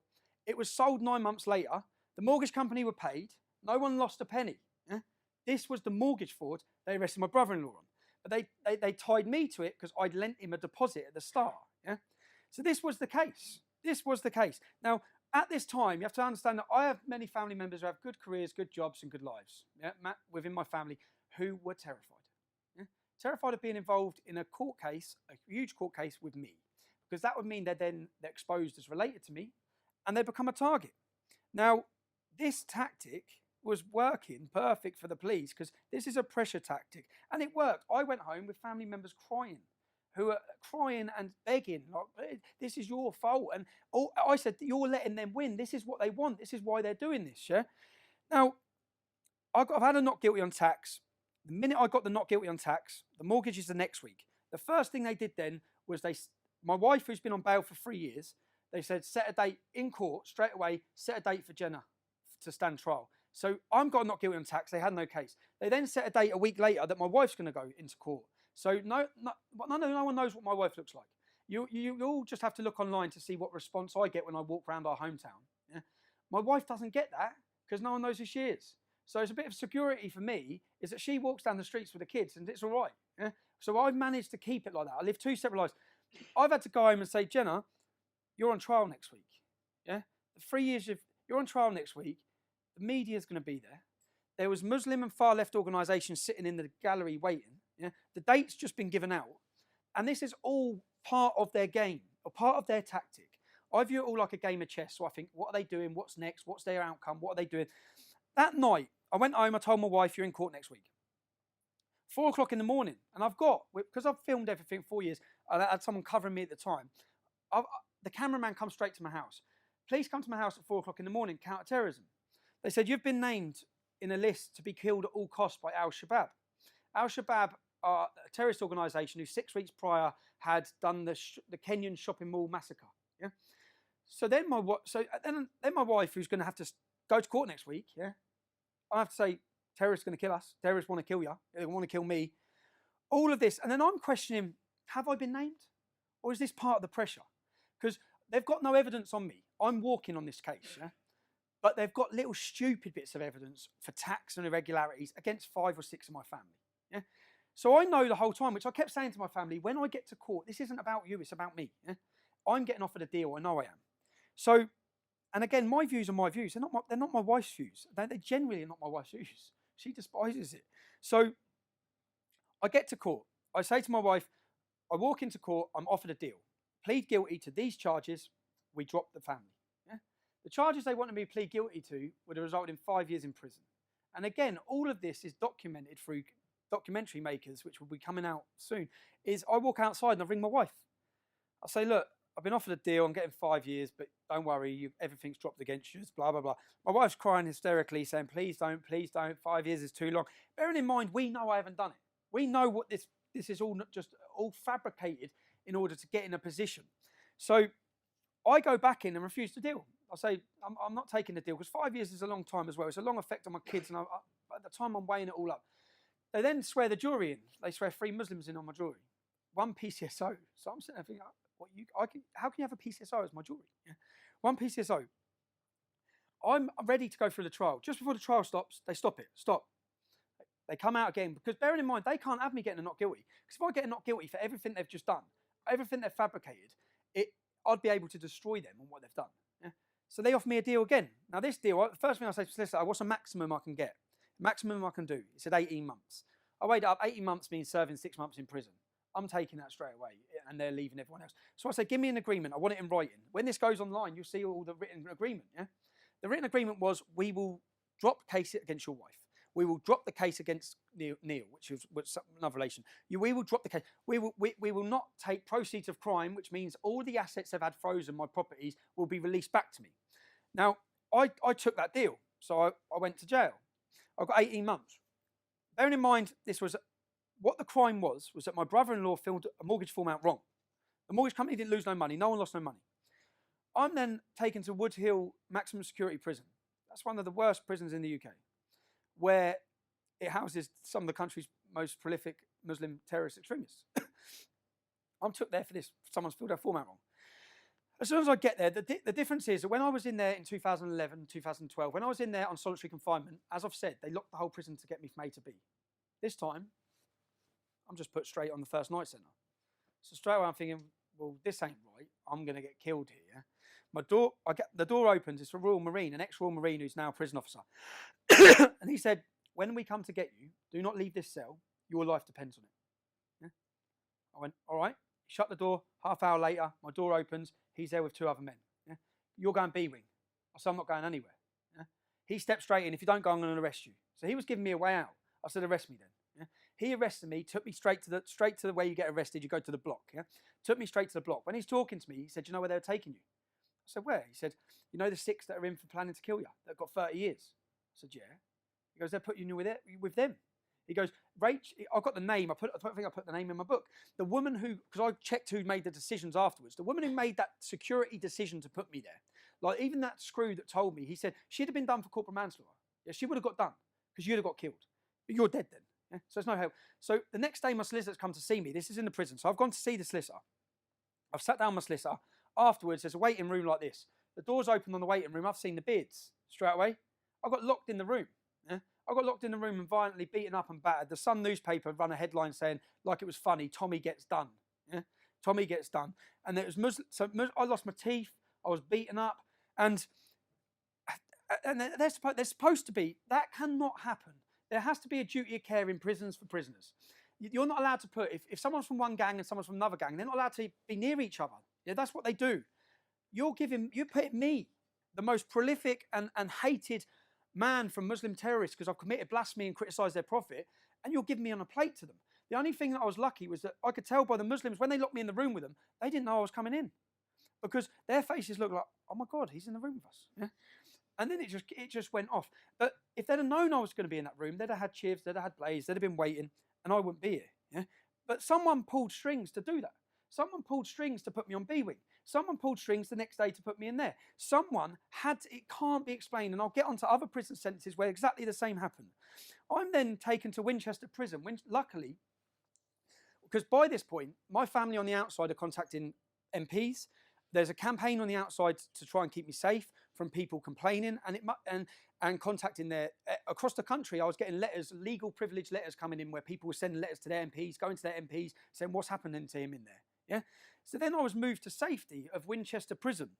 S1: It was sold 9 months later. The mortgage company were paid. No one lost a penny. Yeah? This was the mortgage fraud they arrested my brother-in-law on. But they tied me to it because I'd lent him a deposit at the start. Yeah? So this was the case. This was the case. Now, at this time, you have to understand that I have many family members who have good careers, good jobs, and good lives, yeah, within my family, who were terrified. Yeah? Terrified of being involved in a court case, a huge court case with me, because that would mean they're exposed as related to me, and they become a target. Now, this tactic was working perfect for the police because this is a pressure tactic, and it worked. I went home with family members crying, who are crying and begging, like, this is your fault. And I said, you're letting them win. This is what they want. This is why they're doing this, yeah? Now, I've had a not guilty on tax. The minute I got the not guilty on tax, the mortgage is the next week. The first thing they did then was my wife, who's been on bail for 3 years, they said, set a date in court straight away, set a date for Jenna to stand trial. So I'm got not guilty on tax. They had no case. They then set a date a week later that my wife's going to go into court. So no one knows what my wife looks like. You all just have to look online to see what response I get when I walk around our hometown. Yeah? My wife doesn't get that because no one knows who she is. So it's a bit of security for me is that she walks down the streets with the kids and it's all right. Yeah? So I've managed to keep it like that. I live 2 separate lives. I've had to go home and say, Jenna, you're on trial next week. Yeah, the 3 years you're on trial next week. The media's going to be there. There was Muslim and far left organisations sitting in the gallery waiting. Yeah, the date's just been given out, and this is all part of their game or part of their tactic. I view it all like a game of chess. So I think, what are they doing? What's next? What's their outcome? What are they doing? That night, I went home. I told my wife, "You're in court next week." 4 o'clock in the morning, and because I've filmed everything 4 years. I had someone covering me at the time. The cameraman comes straight to my house. Please come to my house at 4 o'clock in the morning. Counter-terrorism. They said you've been named in a list to be killed at all costs by Al-Shabaab. Al-Shabaab are a terrorist organisation who 6 weeks prior had done the Kenyan shopping mall massacre. Yeah. So then my wife, who's going to have to go to court next week. Yeah. I have to say terrorists going to kill us. Terrorists want to kill you. They want to kill me. All of this, and then I'm questioning: have I been named, or is this part of the pressure? Because they've got no evidence on me. I'm walking on this case. Yeah. But they've got little stupid bits of evidence for tax and irregularities against 5 or 6 of my family. Yeah? So I know the whole time, which I kept saying to my family, when I get to court, this isn't about you, it's about me. Yeah? I'm getting offered a deal, I know I am. So, and again, my views are my views. They're not my wife's views. They're generally not my wife's views. She despises it. So I get to court. I say to my wife, I walk into court, I'm offered a deal. Plead guilty to these charges, we drop the family. The charges they wanted me to plead guilty to would have resulted in 5 years in prison. And again, all of this is documented through documentary makers, which will be coming out soon, is I walk outside and I ring my wife. I say, look, I've been offered a deal, I'm getting 5 years, but don't worry, everything's dropped against you, blah, blah, blah. My wife's crying hysterically, saying, please don't, 5 years is too long. Bearing in mind, we know I haven't done it. We know what this is all fabricated in order to get in a position. So I go back in and refuse to deal. I say, I'm not taking the deal because 5 years is a long time as well. It's a long effect on my kids, and at the time I'm weighing it all up. They then swear the jury in. They swear 3 Muslims in on my jury, 1 PCSO. So I'm sitting there thinking, how can you have a PCSO as my jury? Yeah. 1 PCSO. I'm ready to go through the trial. Just before the trial stops, they stop it. Stop. They come out again because bearing in mind, they can't have me getting a not guilty. Because if I get a not guilty for everything they've just done, everything they've fabricated, I'd be able to destroy them on what they've done. Yeah? So they offer me a deal again. Now this deal, the first thing I say to the solicitor, what's the maximum I can get? Maximum I can do. He said 18 months. I weighed it up. 18 months means serving 6 months in prison. I'm taking that straight away, and they're leaving everyone else. So I say, give me an agreement. I want it in writing. When this goes online, you'll see all the written agreement. Yeah, the written agreement was we will drop the case against your wife. We will drop the case against Neil, which was another relation. We will drop the case. We will not take proceeds of crime, which means all the assets I've had frozen, my properties, will be released back to me. Now, I took that deal, so I went to jail. I got 18 months. Bearing in mind, what the crime was that my brother-in-law filled a mortgage form out wrong. The mortgage company didn't lose no money. No one lost no money. I'm then taken to Wood Hill Maximum Security Prison. That's one of the worst prisons in the UK, where it houses some of the country's most prolific Muslim terrorist extremists. I'm took there for this. Someone's filled their form out wrong. As soon as I get there, the difference is that when I was in there in 2011, 2012, when I was in there on solitary confinement, as I've said, they locked the whole prison to get me from A to B. This time, I'm just put straight on the first night centre. So straight away I'm thinking, well, this ain't right. I'm going to get killed here. The door opens. It's a Royal Marine, an ex-Royal Marine who's now a prison officer. And he said, when we come to get you, do not leave this cell. Your life depends on it. Yeah? I went, all right. Shut the door. Half hour later, my door opens. He's there with 2 other men. Yeah? You're going B-wing. I said, I'm not going anywhere. Yeah? He stepped straight in. If you don't go, I'm going to arrest you. So he was giving me a way out. I said, arrest me then. Yeah? He arrested me, took me straight to the way you get arrested. You go to the block. Yeah? Took me straight to the block. When he's talking to me, he said, do you know where they were taking you? I said, where? He said, you know the 6 that are in for planning to kill you, that got 30 years? I said, yeah. He goes, they're putting you with them. He goes, Rach, I got the name. I think I put the name in my book. The woman who, because I checked who made the decisions afterwards, the woman who made that security decision to put me there, like even that screw that told me, he said, she'd have been done for corporal manslaughter. Yeah, she would have got done because you'd have got killed. But you're dead then. Yeah? So there's no help. So the next day, my solicitor's come to see me. This is in the prison. So I've gone to see the solicitor. I've sat down with my solicitor. Afterwards, there's a waiting room like this. The door's open on the waiting room. I've seen the beards straight away. I got locked in the room. Yeah? I got locked in the room and violently beaten up and battered. The Sun newspaper ran a headline saying, like it was funny, Tommy gets done. Yeah? Tommy gets done. And it was Muslim. So I lost my teeth. I was beaten up. And they're supposed to be, that cannot happen. There has to be a duty of care in prisons for prisoners. You're not allowed to put, if someone's from one gang and someone's from another gang, they're not allowed to be near each other. Yeah, that's what they do. You're putting me, the most prolific and hated man from Muslim terrorists, because I've committed blasphemy and criticised their prophet, and you're giving me on a plate to them. The only thing that I was lucky was that I could tell by the Muslims, when they locked me in the room with them, they didn't know I was coming in. Because their faces looked like, oh my God, he's in the room with us. Yeah? And then it just went off. But if they'd have known I was going to be in that room, they'd have had Chivs, they'd have had Blaze, they'd have been waiting, and I wouldn't be here. Yeah? But someone pulled strings to do that. Someone pulled strings to put me on B-Wing. Someone pulled strings the next day to put me in there. Someone had to, it can't be explained, and I'll get onto other prison sentences where exactly the same happened. I'm then taken to Winchester Prison, luckily, because by this point, my family on the outside are contacting MPs. There's a campaign on the outside to try and keep me safe from people complaining and contacting across the country. I was getting letters, legal privilege letters coming in where people were sending letters to their MPs, going to their MPs, saying what's happening to him in there. Yeah. So then I was moved to safety of Winchester Prison.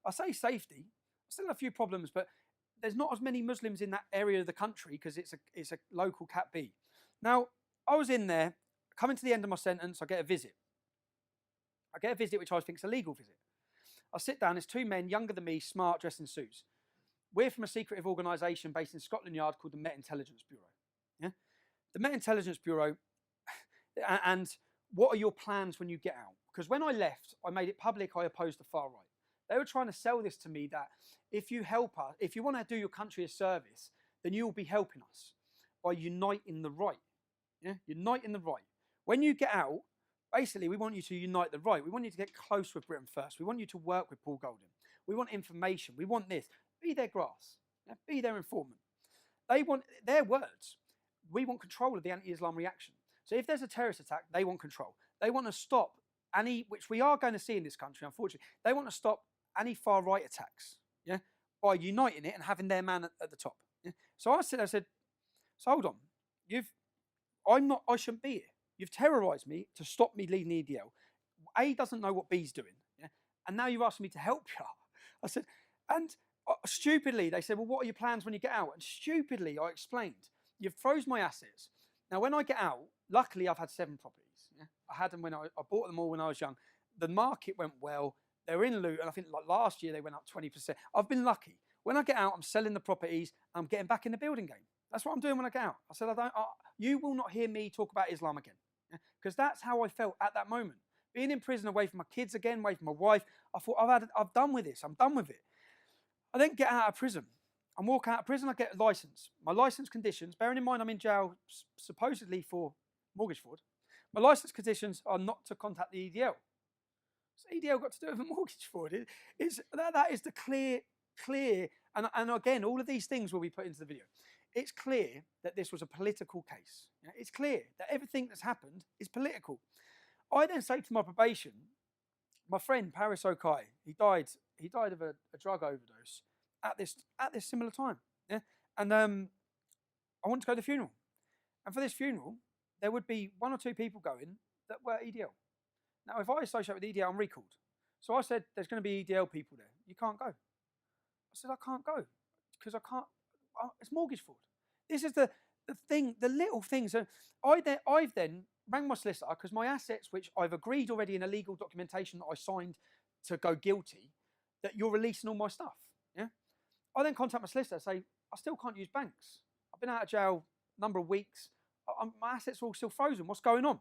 S1: I say safety. I still have a few problems, but there's not as many Muslims in that area of the country because it's a local Cat B. Now I was in there, coming to the end of my sentence. I get a visit. Which I think is a legal visit. I sit down, there's two men, younger than me, smart, dressed in suits. We're from a secretive organisation based in Scotland Yard called the Met Intelligence Bureau. Yeah? The Met Intelligence Bureau, and what are your plans when you get out? Because when I left, I made it public I opposed the far right. They were trying to sell this to me that if you help us, if you want to do your country a service, then you will be helping us by uniting the right. Yeah? Uniting the right. When you get out, basically, we want you to unite the right. We want you to get close with Britain First. We want you to work with Paul Golding. We want information. We want this. Be their grass. Yeah? Be their informant. They want their words. We want control of the anti-Islam reaction. So if there's a terrorist attack, they want control. They want to stop any, which we are going to see in this country, unfortunately. They want to stop any far right attacks, yeah, by uniting it and having their man at the top. Yeah? So I said, so hold on, I shouldn't be here. You've terrorised me to stop me leading the EDL. A doesn't know what B's doing, yeah? And now you're asking me to help you. I said, and stupidly, they said, well, what are your plans when you get out? And stupidly, I explained, you've froze my assets. Now, when I get out, luckily, I've had 7 properties. Yeah? I had them when I bought them all when I was young. The market went well. They were in loot, and I think like last year, they went up 20%. I've been lucky. When I get out, I'm selling the properties. I'm getting back in the building game. That's what I'm doing when I get out. I said, you will not hear me talk about Islam again. Because that's how I felt at that moment. Being in prison, away from my kids again, away from my wife, I thought, I've done with this. I'm done with it. I then get out of prison. I walk out of prison, I get a license. My license conditions, bearing in mind I'm in jail supposedly for mortgage fraud, my license conditions are not to contact the EDL. So EDL got to do with a mortgage fraud. That is the clear, and again, all of these things will be put into the video. It's clear that this was a political case. It's clear that everything that's happened is political. I then say to my probation, my friend Paris Okai, he died of a drug overdose at this similar time. Yeah? And I wanted to go to the funeral. And for this funeral, there would be 1 or 2 people going that were EDL. Now, if I associate with EDL, I'm recalled. So I said, there's going to be EDL people there. You can't go. I said, I can't go because I can't. It's mortgage fraud. This is the thing, the little things. I've then rang my solicitor because my assets, which I've agreed already in a legal documentation that I signed to go guilty, that you're releasing all my stuff. Yeah. I then contact my solicitor and say, I still can't use banks. I've been out of jail a number of weeks. My assets are all still frozen. What's going on?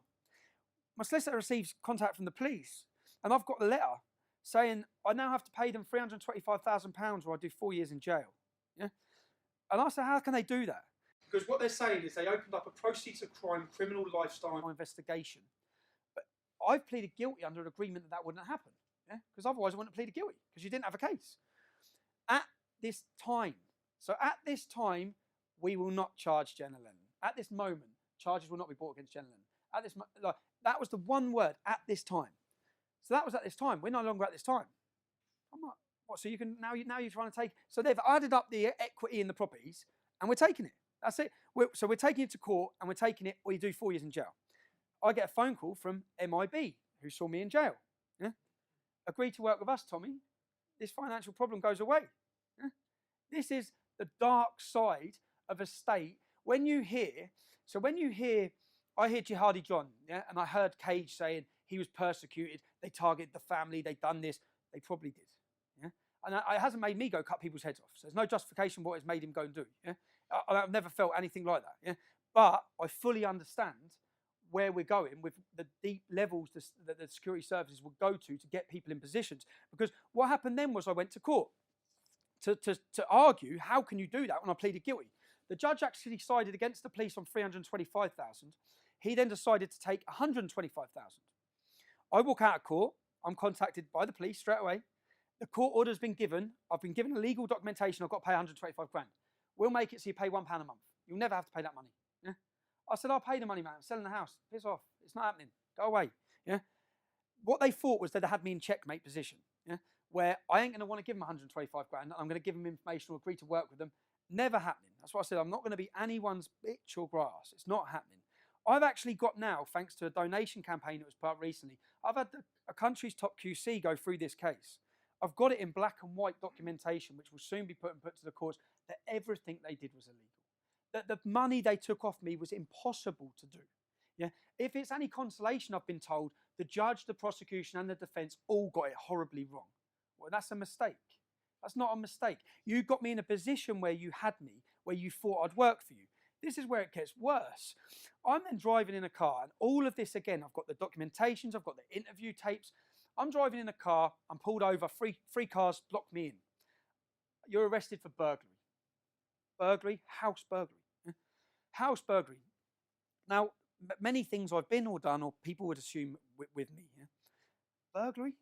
S1: My solicitor receives contact from the police, and I've got the letter saying I now have to pay them £325,000 or I do 4 years in jail. Yeah. And I said, how can they do that? Because what they're saying is they opened up a proceeds of crime criminal lifestyle investigation. But I've pleaded guilty under an agreement that wouldn't happen. Yeah? Because otherwise I wouldn't have pleaded guilty because you didn't have a case. At this time, we will not charge Jenna Lennon. At this moment, charges will not be brought against Jenna Lennon. At this, that was the one word, at this time. So that was at this time. We're no longer at this time. I'm like, what? So you can now you're trying to take. So they've added up the equity in the properties, and we're taking it. That's it. So we're taking it to court, and we're taking it, or you do 4 years in jail. I get a phone call from MIB, who saw me in jail. Yeah? Agree to work with us, Tommy. This financial problem goes away. Yeah? This is the dark side of a state. I hear Jihadi John, yeah, and I heard Cage saying he was persecuted, they targeted the family, they done this. They probably did. Yeah? And it hasn't made me go cut people's heads off. So there's no justification what it's made him go and do. Yeah? I've never felt anything like that. Yeah? But I fully understand where we're going with the deep levels that the security services will go to get people in positions. Because what happened then was I went to court to argue, how can you do that when I pleaded guilty? The judge actually sided against the police on 325,000. He then decided to take 125,000. I walk out of court. I'm contacted by the police straight away. The court order's been given. I've been given a legal documentation. I've got to pay 125 grand. We'll make it so you pay £1 a month. You'll never have to pay that money. Yeah? I said, I'll pay the money, man. I'm selling the house. Piss off. It's not happening. Go away. Yeah? What they thought was that they had me in checkmate position, yeah? Where I ain't going to want to give them 125 grand. I'm going to give them information or agree to work with them. Never happening. That's what I said. I'm not going to be anyone's bitch or grass. It's not happening. I've actually got now, thanks to a donation campaign that was put up recently, I've had a country's top QC go through this case. I've got it in black and white documentation, which will soon be put to the courts, that everything they did was illegal. That the money they took off me was impossible to do. Yeah? If it's any consolation, I've been told, the judge, the prosecution, and the defence all got it horribly wrong. Well, that's a mistake. That's not a mistake. You got me in a position where you had me, where you thought I'd work for you. This is where it gets worse. I'm then driving in a car, and all of this again, I've got the documentations, I've got the interview tapes. I'm driving in a car, I'm pulled over, three cars block me in. You're arrested for burglary. Burglary, house burglary. Yeah? House burglary. Now, many things I've been or done, or people would assume with me. Yeah? Burglary?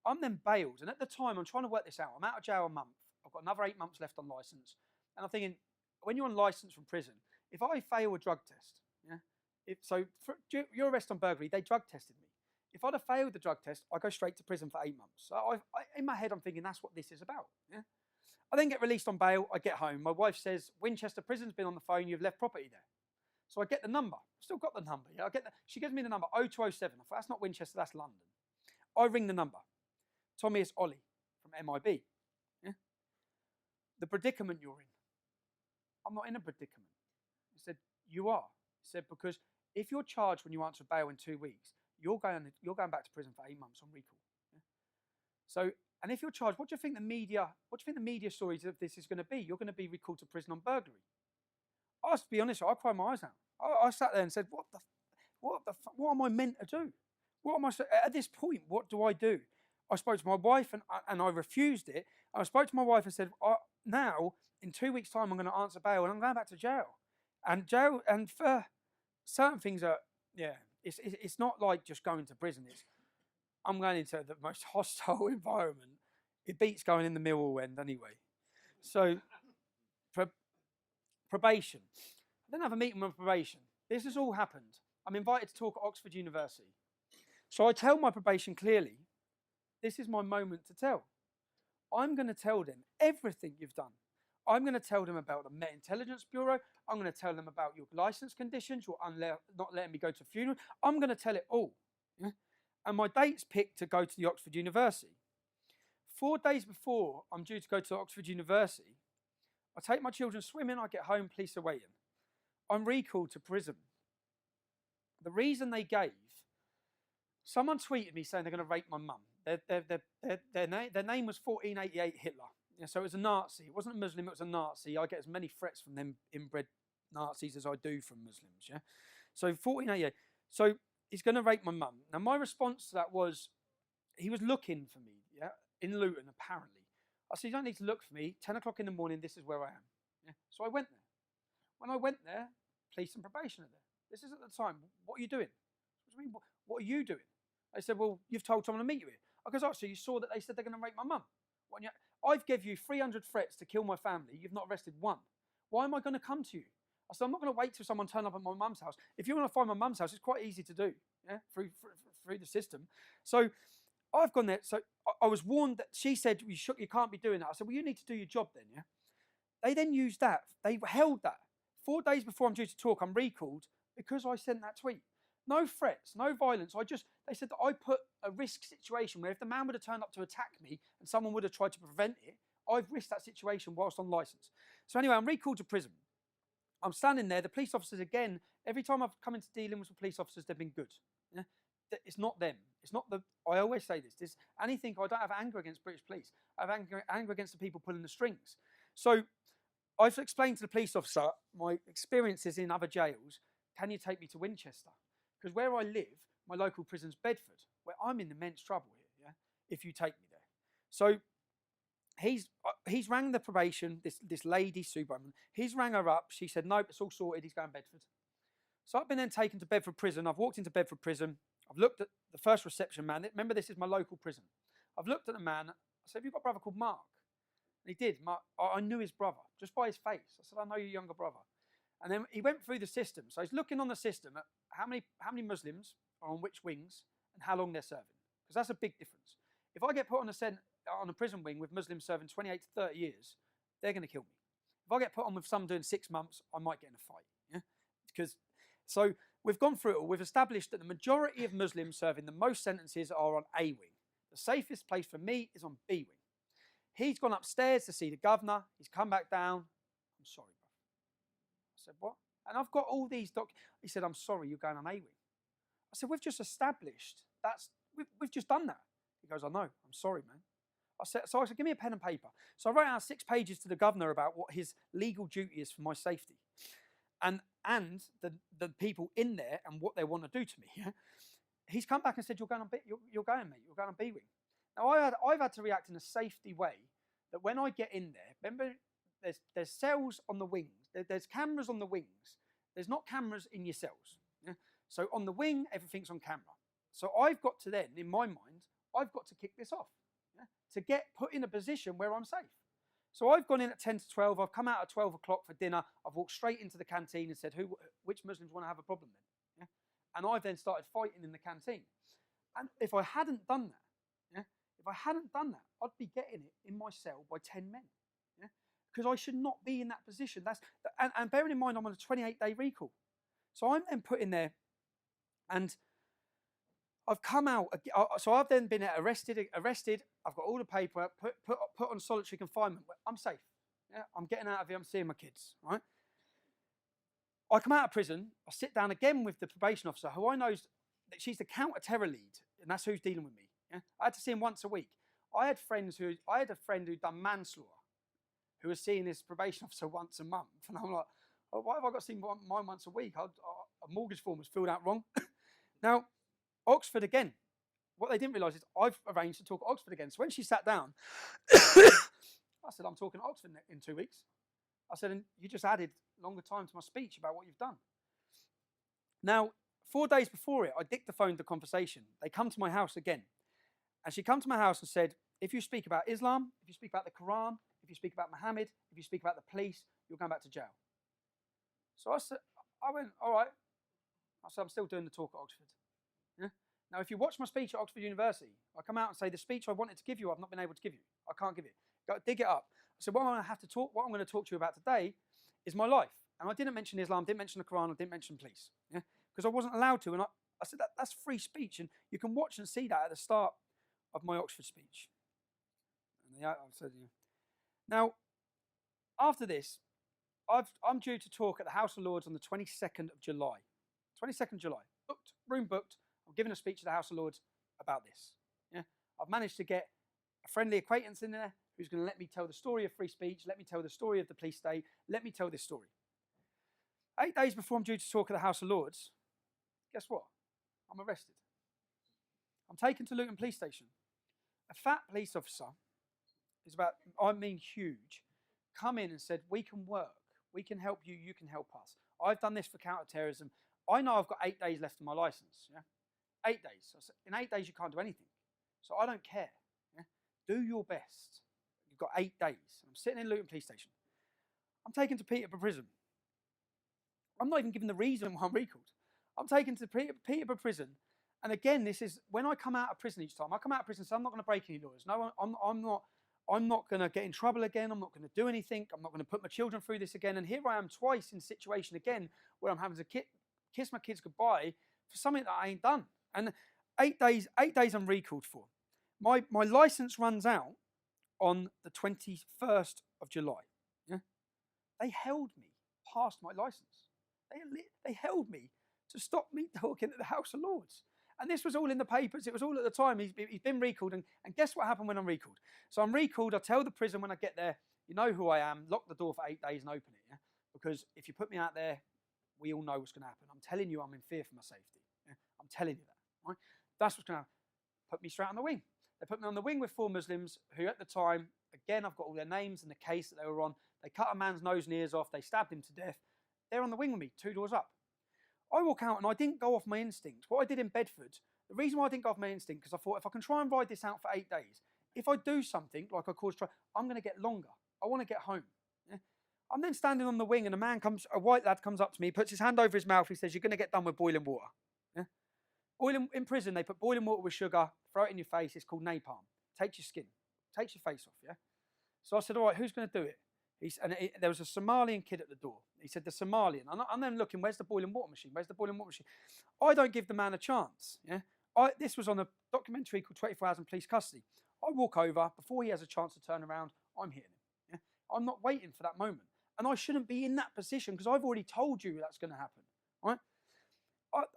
S1: I'm then bailed, and at the time, I'm trying to work this out. I'm out of jail a month. I've got another 8 months left on licence. And I'm thinking, when you're on licence from prison, if I fail a drug test, yeah, for your arrest on burglary, they drug tested me. If I'd have failed the drug test, I go straight to prison for 8 months. So in my head, I'm thinking that's what this is about. Yeah? I then get released on bail. I get home. My wife says, Winchester Prison's been on the phone. You've left property there. So I get the number. I've still got the number. Yeah? She gives me the number, 0207. I thought, that's not Winchester, that's London. I ring the number. Tommy, it's Ollie from MIB. Yeah? The predicament you're in. I'm not in a predicament. He said, you are. He said, because if you're charged when you answer bail in 2 weeks, you're going back to prison for 8 months on recall. Yeah? So, and if you're charged, what do you think the media stories of this is going to be? You're going to be recalled to prison on burglary. I have to be honest, I cried my eyes out. I sat there and said, what am I meant to do? At this point, what do I do? I spoke to my wife and I refused it. I spoke to my wife and said, now, in 2 weeks' time, I'm going to answer bail and I'm going back to jail. And for certain things it's not like just going to prison. I'm going into the most hostile environment. It beats going in the Millwall end anyway. So, probation. I didn't have a meeting with probation. This has all happened. I'm invited to talk at Oxford University. So I tell my probation clearly, this is my moment to tell. I'm going to tell them everything you've done. I'm going to tell them about the Met Intelligence Bureau. I'm going to tell them about your licence conditions, your not letting me go to funeral. I'm going to tell it all. Yeah? And my date's picked to go to the Oxford University. 4 days before I'm due to go to Oxford University, I take my children swimming, I get home, police are waiting. I'm recalled to prison. The reason they gave, someone tweeted me saying they're going to rape my mum. Their name was 1488 Hitler. Yeah, so it was a Nazi. It wasn't a Muslim, it was a Nazi. I get as many threats from them inbred Nazis as I do from Muslims. Yeah. So 1488. So he's going to rape my mum. Now my response to that was, he was looking for me, yeah, in Luton apparently. I said, you don't need to look for me. 10 o'clock in the morning, this is where I am. Yeah. So I went there. When I went there, police and probation are there. This is at the time. What are you doing? What are you doing? They said, well, you've told someone to meet you here. I goes, oh, so you saw that they said they're going to rape my mum. I've given you 300 threats to kill my family. You've not arrested one. Why am I going to come to you? I said, I'm not going to wait till someone turns up at my mum's house. If you want to find my mum's house, it's quite easy to do, yeah, through through the system. So I've gone there. So I was warned that she said, you can't be doing that. I said, well, you need to do your job then, yeah? They then used that. They held that. 4 days before I'm due to talk, I'm recalled because I sent that tweet. No threats, no violence. They said that I put a risk situation where if the man would have turned up to attack me and someone would have tried to prevent it, I've risked that situation whilst on license. So anyway, I'm recalled to prison. I'm standing there. The police officers, again, every time I've come into dealings with police officers, they've been good. Yeah? It's not them. It's not the. I always say this. Anything. I don't have anger against British police. I have anger against the people pulling the strings. So I've explained to the police officer my experiences in other jails. Can you take me to Winchester? Because where I live, my local prison's Bedford, where I'm in immense trouble here. Yeah, if you take me there. So he's rang the probation. This lady, Sue Bowman. He's rang her up. She said, nope, it's all sorted. He's going to Bedford. So I've been then taken to Bedford prison. I've walked into Bedford prison. I've looked at the first reception man. Remember, this is my local prison. I've looked at the man. I said, have you got a brother called Mark? And he did. I knew his brother just by his face. I said, I know your younger brother. And then he went through the system. So he's looking on the system at how many Muslims are on which wings and how long they're serving. Because that's a big difference. If I get put on a prison wing with Muslims serving 28 to 30 years, they're going to kill me. If I get put on with some doing 6 months, I might get in a fight. Yeah? So we've gone through it all. We've established that the majority of Muslims serving the most sentences are on A wing. The safest place for me is on B wing. He's gone upstairs to see the governor. He's come back down. I'm sorry, bro. I said, what? And I've got all these He said, I'm sorry, you're going on A wing. I said, we've just established we've just done that. He goes, I know. I'm sorry, man. I said, give me a pen and paper. So I wrote out 6 pages to the governor about what his legal duty is for my safety. And the people in there and what they want to do to me. Yeah? He's come back and said, you're going, mate. You're going on B wing. Now I've had to react in a safety way that when I get in there, remember there's cells on the wings. There's cameras on the wings. There's not cameras in your cells. Yeah? So on the wing, everything's on camera. So I've got to then, in my mind, I've got to kick this off, yeah? To get put in a position where I'm safe. So I've gone in at 10 to 12. I've come out at 12 o'clock for dinner. I've walked straight into the canteen and said, which Muslims want to have a problem then? Yeah? And I've then started fighting in the canteen. And if I hadn't done that, I'd be getting it in my cell by 10 men. Yeah? Because I should not be in that position. And bearing in mind, I'm on a 28-day recall. So I'm then put in there, and I've come out. So I've then been arrested. I've got all the paper, put on solitary confinement. I'm safe. Yeah? I'm getting out of here. I'm seeing my kids. Right? I come out of prison. I sit down again with the probation officer, who I know that she's the counter-terror lead, and that's who's dealing with me. Yeah? I had to see him once a week. I had a friend who'd done manslaughter, who was seeing his probation officer once a month, and I'm like, oh, why have I got to see mine once a week? A mortgage form was filled out wrong. Now, Oxford again. What they didn't realise is I've arranged to talk at Oxford again. So when she sat down, I said, I'm talking at Oxford in 2 weeks. I said, and you just added longer time to my speech about what you've done. Now, 4 days before it, I dictaphoned the conversation. They come to my house again. And she come to my house and said, if you speak about Islam, if you speak about the Quran, if you speak about Muhammad, if you speak about the police, you're going back to jail. So I went, all right. I said, I'm still doing the talk at Oxford. Yeah? Now, if you watch my speech at Oxford University, I come out and say, the speech I wanted to give you, I've not been able to give you. I can't give it. Go dig it up. I said, what I'm going to talk to you about today is my life. And I didn't mention Islam, didn't mention the Quran, I didn't mention police. Yeah? Because I wasn't allowed to. And I said, that's free speech. And you can watch and see that at the start of my Oxford speech. And I said, yeah. Now, after this, I'm due to talk at the House of Lords on the 22nd of July. 22nd July. Room booked. I'm giving a speech at the House of Lords about this. Yeah? I've managed to get a friendly acquaintance in there who's going to let me tell the story of free speech, let me tell the story of the police state, let me tell this story. 8 days before I'm due to talk at the House of Lords, guess what? I'm arrested. I'm taken to Luton Police Station. A fat police officer, huge, come in and said, we can work, we can help you, you can help us. I've done this for counter-terrorism. I know I've got 8 days left of my license. Yeah? 8 days. So in 8 days, you can't do anything. So I don't care. Yeah? Do your best. You've got 8 days. I'm sitting in Luton Police Station. I'm taken to Peterborough Prison. I'm not even given the reason why I'm recalled. I'm taken to Peterborough Prison, And again, this is when I come out of prison each time. I come out of prison, so I'm not going to break any laws. No, I'm not going to get in trouble again. I'm not going to do anything. I'm not going to put my children through this again. And here I am twice in a situation again where I'm having to kiss my kids goodbye for something that I ain't done. And 8 days I'm recalled for. My license runs out on the 21st of July. Yeah? They held me past my license. They held me to stop me talking at the House of Lords. And this was all in the papers. It was all at the time. He's been recalled. And guess what happened when I'm recalled? So I'm recalled. I tell the prison when I get there, you know who I am, lock the door for 8 days and open it. Yeah? Because if you put me out there, we all know what's going to happen. I'm telling you, I'm in fear for my safety. Yeah? I'm telling you that. Right? That's what's going to happen. Put me straight on the wing. They put me on the wing with 4 Muslims who at the time, again, I've got all their names and the case that they were on. They cut a man's nose and ears off. They stabbed him to death. They're on the wing with me, 2 doors up. I walk out and I didn't go off my instinct. What I did in Bedford, the reason why I didn't go off my instinct, because I thought if I can try and ride this out for 8 days, if I do something like I caused trouble, I'm going to get longer. I want to get home. Yeah? I'm then standing on the wing and a white lad comes up to me, puts his hand over his mouth, he says, "You're going to get done with boiling water." Yeah? In prison, they put boiling water with sugar, throw it in your face, it's called napalm. Takes your skin, takes your face off, yeah? So I said, all right, who's going to do it? There was a Somalian kid at the door. He said, the Somalian. I'm then looking, where's the boiling water machine? Where's the boiling water machine? I don't give the man a chance. Yeah? This was on a documentary called 24 Hours in Police Custody. I walk over, before he has a chance to turn around, I'm hitting him. Yeah? I'm not waiting for that moment. And I shouldn't be in that position because I've already told you that's going to happen. Right?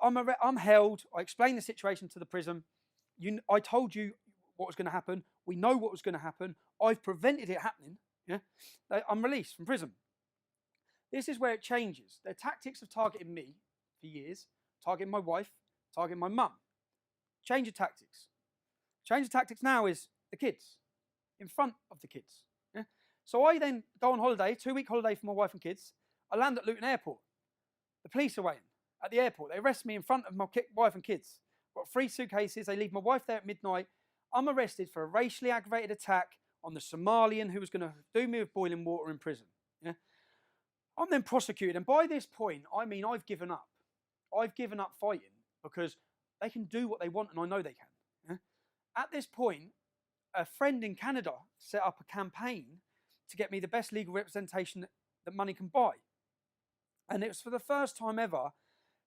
S1: I'm held. I explained the situation to the prison. I told you what was going to happen. We know what was going to happen. I've prevented it happening. Yeah? I'm released from prison. This is where it changes. Their tactics have targeted me for years, targeting my wife, targeting my mum. Change of tactics. Change of tactics now is the kids, in front of the kids. Yeah? So I then go on holiday, 2-week holiday for my wife and kids. I land at Luton Airport. The police are waiting at the airport. They arrest me in front of my wife and kids. Got 3 suitcases. They leave my wife there at midnight. I'm arrested for a racially aggravated attack on the Somalian who was going to do me with boiling water in prison. Yeah? I'm then prosecuted. And by this point, I mean, I've given up. I've given up fighting because they can do what they want and I know they can. Yeah? At this point, a friend in Canada set up a campaign to get me the best legal representation that money can buy. And it was for the first time ever,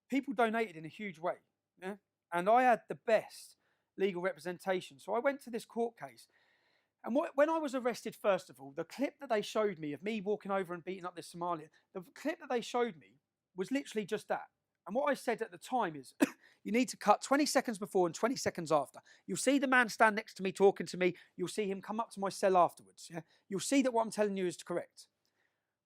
S1: people donated in a huge way. Yeah? And I had the best legal representation. So I went to this court case. And when I was arrested, first of all, the clip that they showed me of me walking over and beating up this Somalian, the clip that they showed me was literally just that. And what I said at the time is, you need to cut 20 seconds before and 20 seconds after. You'll see the man stand next to me talking to me. You'll see him come up to my cell afterwards. Yeah? You'll see that what I'm telling you is correct.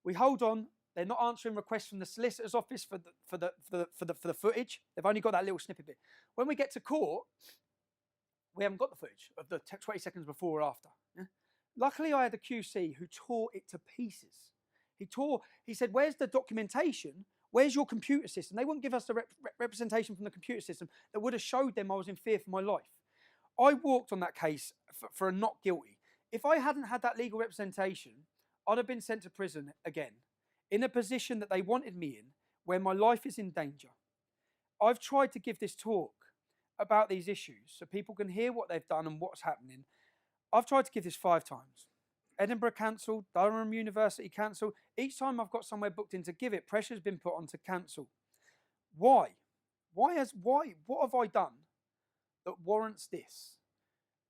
S1: We hold on. They're not answering requests from the solicitor's office for the footage. They've only got that little snippet bit. When we get to court, we haven't got the footage of the 20 seconds before or after. Yeah? Luckily, I had a QC who tore it to pieces. He said, where's the documentation? Where's your computer system? They wouldn't give us the representation from the computer system that would have showed them I was in fear for my life. I walked on that case for a not guilty. If I hadn't had that legal representation, I'd have been sent to prison again in a position that they wanted me in where my life is in danger. I've tried to give this talk about these issues so people can hear what they've done and what's happening. I've tried to give this 5 times. Edinburgh cancelled, Durham University cancelled. Each time I've got somewhere booked in to give it, pressure's been put on to cancel. Why? What have I done that warrants this?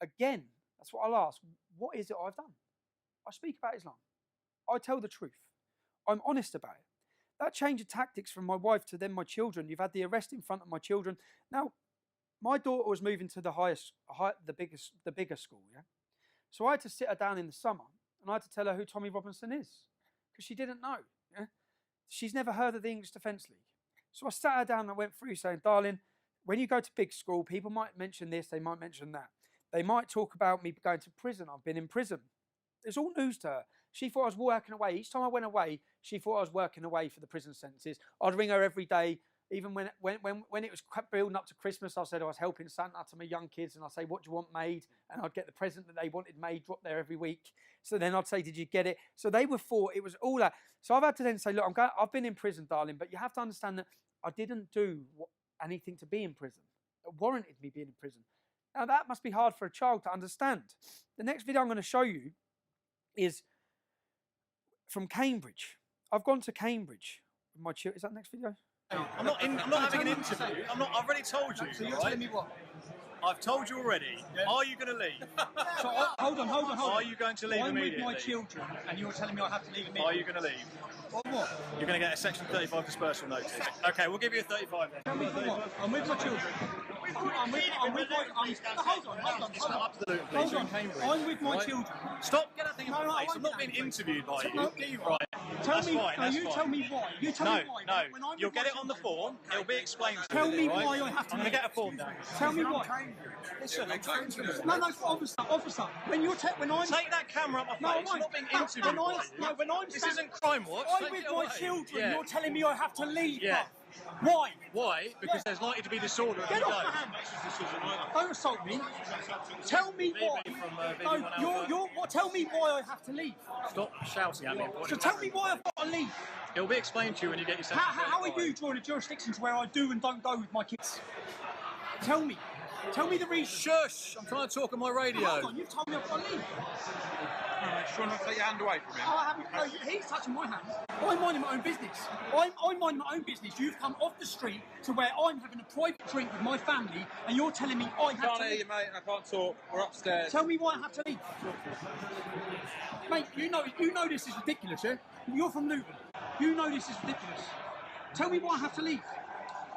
S1: Again, that's what I'll ask. What is it I've done? I speak about Islam. I tell the truth. I'm honest about it. That change of tactics from my wife to then my children. You've had the arrest in front of my children. Now, my daughter was moving to the bigger school, yeah? So I had to sit her down in the summer and I had to tell her who Tommy Robinson is because she didn't know, yeah? She's never heard of the English Defence League. So I sat her down and I went through saying, darling, when you go to big school, people might mention this, they might mention that. They might talk about me going to prison. I've been in prison. It's all news to her. She thought I was working away. Each time I went away, she thought I was working away for the prison sentences. I'd ring her every day. Even when it was building up to Christmas, I said I was helping Santa to my young kids, and I'd say, what do you want made? And I'd get the present that they wanted made, dropped there every week. So then I'd say, did you get it? So they were thought it was all that. So I've had to then say, look, I've been in prison, darling, but you have to understand that I didn't do anything to be in prison. warranted me being in prison. Now, that must be hard for a child to understand. The next video I'm going to show you is from Cambridge. I've gone to Cambridge with my children. Is that the next video?
S3: I'm not having an interview. I've already told you.
S1: So you're telling me what?
S3: I've told you already. Yeah. Are you going to leave?
S1: So hold on.
S3: Are you going to leave immediately?
S1: I'm with my children, and you're telling me I have to leave immediately.
S3: Are you going to leave?
S1: Or what?
S3: You're going to get a Section 35 dispersal notice. Okay, we'll give you a 35 then.
S1: Tell me for what? I'm with my children. I'm with my children.
S3: Stop getting that thing in my face. I'm not being interviewed by you. Right.
S1: Tell me why. You tell me why.
S3: No. You'll get it on the form. It'll be explained to you.
S1: Tell me why I have to.
S3: I'm going to get a form down.
S1: Tell me why.
S2: Listen,
S1: No, officer. When I'm
S3: take that camera up my face. I'm not being interviewed. This isn't Crime Watch.
S1: I'm with my children.
S3: Yeah.
S1: You're telling me I have to leave.
S3: Yeah.
S1: Why?
S3: Why? Because there's likely to be disorder.
S1: Get off my hand. Don't assault me. Tell me why. Tell me why I have to leave.
S3: Stop shouting at me.
S1: So tell me why I've got to leave.
S3: It'll be explained to you when you get your Section 35.
S1: How are you drawing a jurisdiction to where I do and don't go with my kids? Tell me. Tell me the reason.
S3: Shush! I'm trying to talk on my radio.
S1: Hold on, you've told me I've got to leave.
S2: Just want to take your hand away from him.
S1: I haven't. No, he's touching my hand. I'm minding my own business. I'm minding my own business. You've come off the street to where I'm having a private drink with my family, and you're telling me I have to leave.
S2: Can't hear you, mate. I can't talk. We're upstairs.
S1: Tell me why I have to leave. Mate, you know this is ridiculous, yeah? You're from Luton. You know this is ridiculous. Tell me why I have to leave.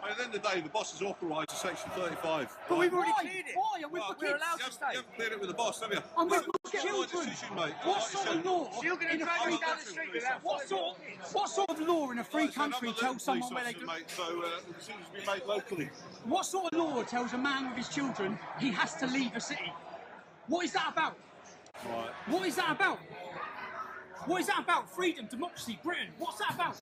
S4: At the end of the day, the boss has authorised a Section 35.
S1: But we've already cleared it. Why? I'm with my kids.
S4: You haven't cleared it with the boss, have you?
S1: I'm with my children.
S4: Decision, mate.
S1: What sort of law in a free country? What sort of law in a free country tells someone where they do?
S4: Mate, so the decisions will be made locally.
S1: What sort of law tells a man with his children he has to leave a city? What is that about?
S4: Right.
S1: What is that about? What is that about? Freedom, democracy, Britain. What's that about?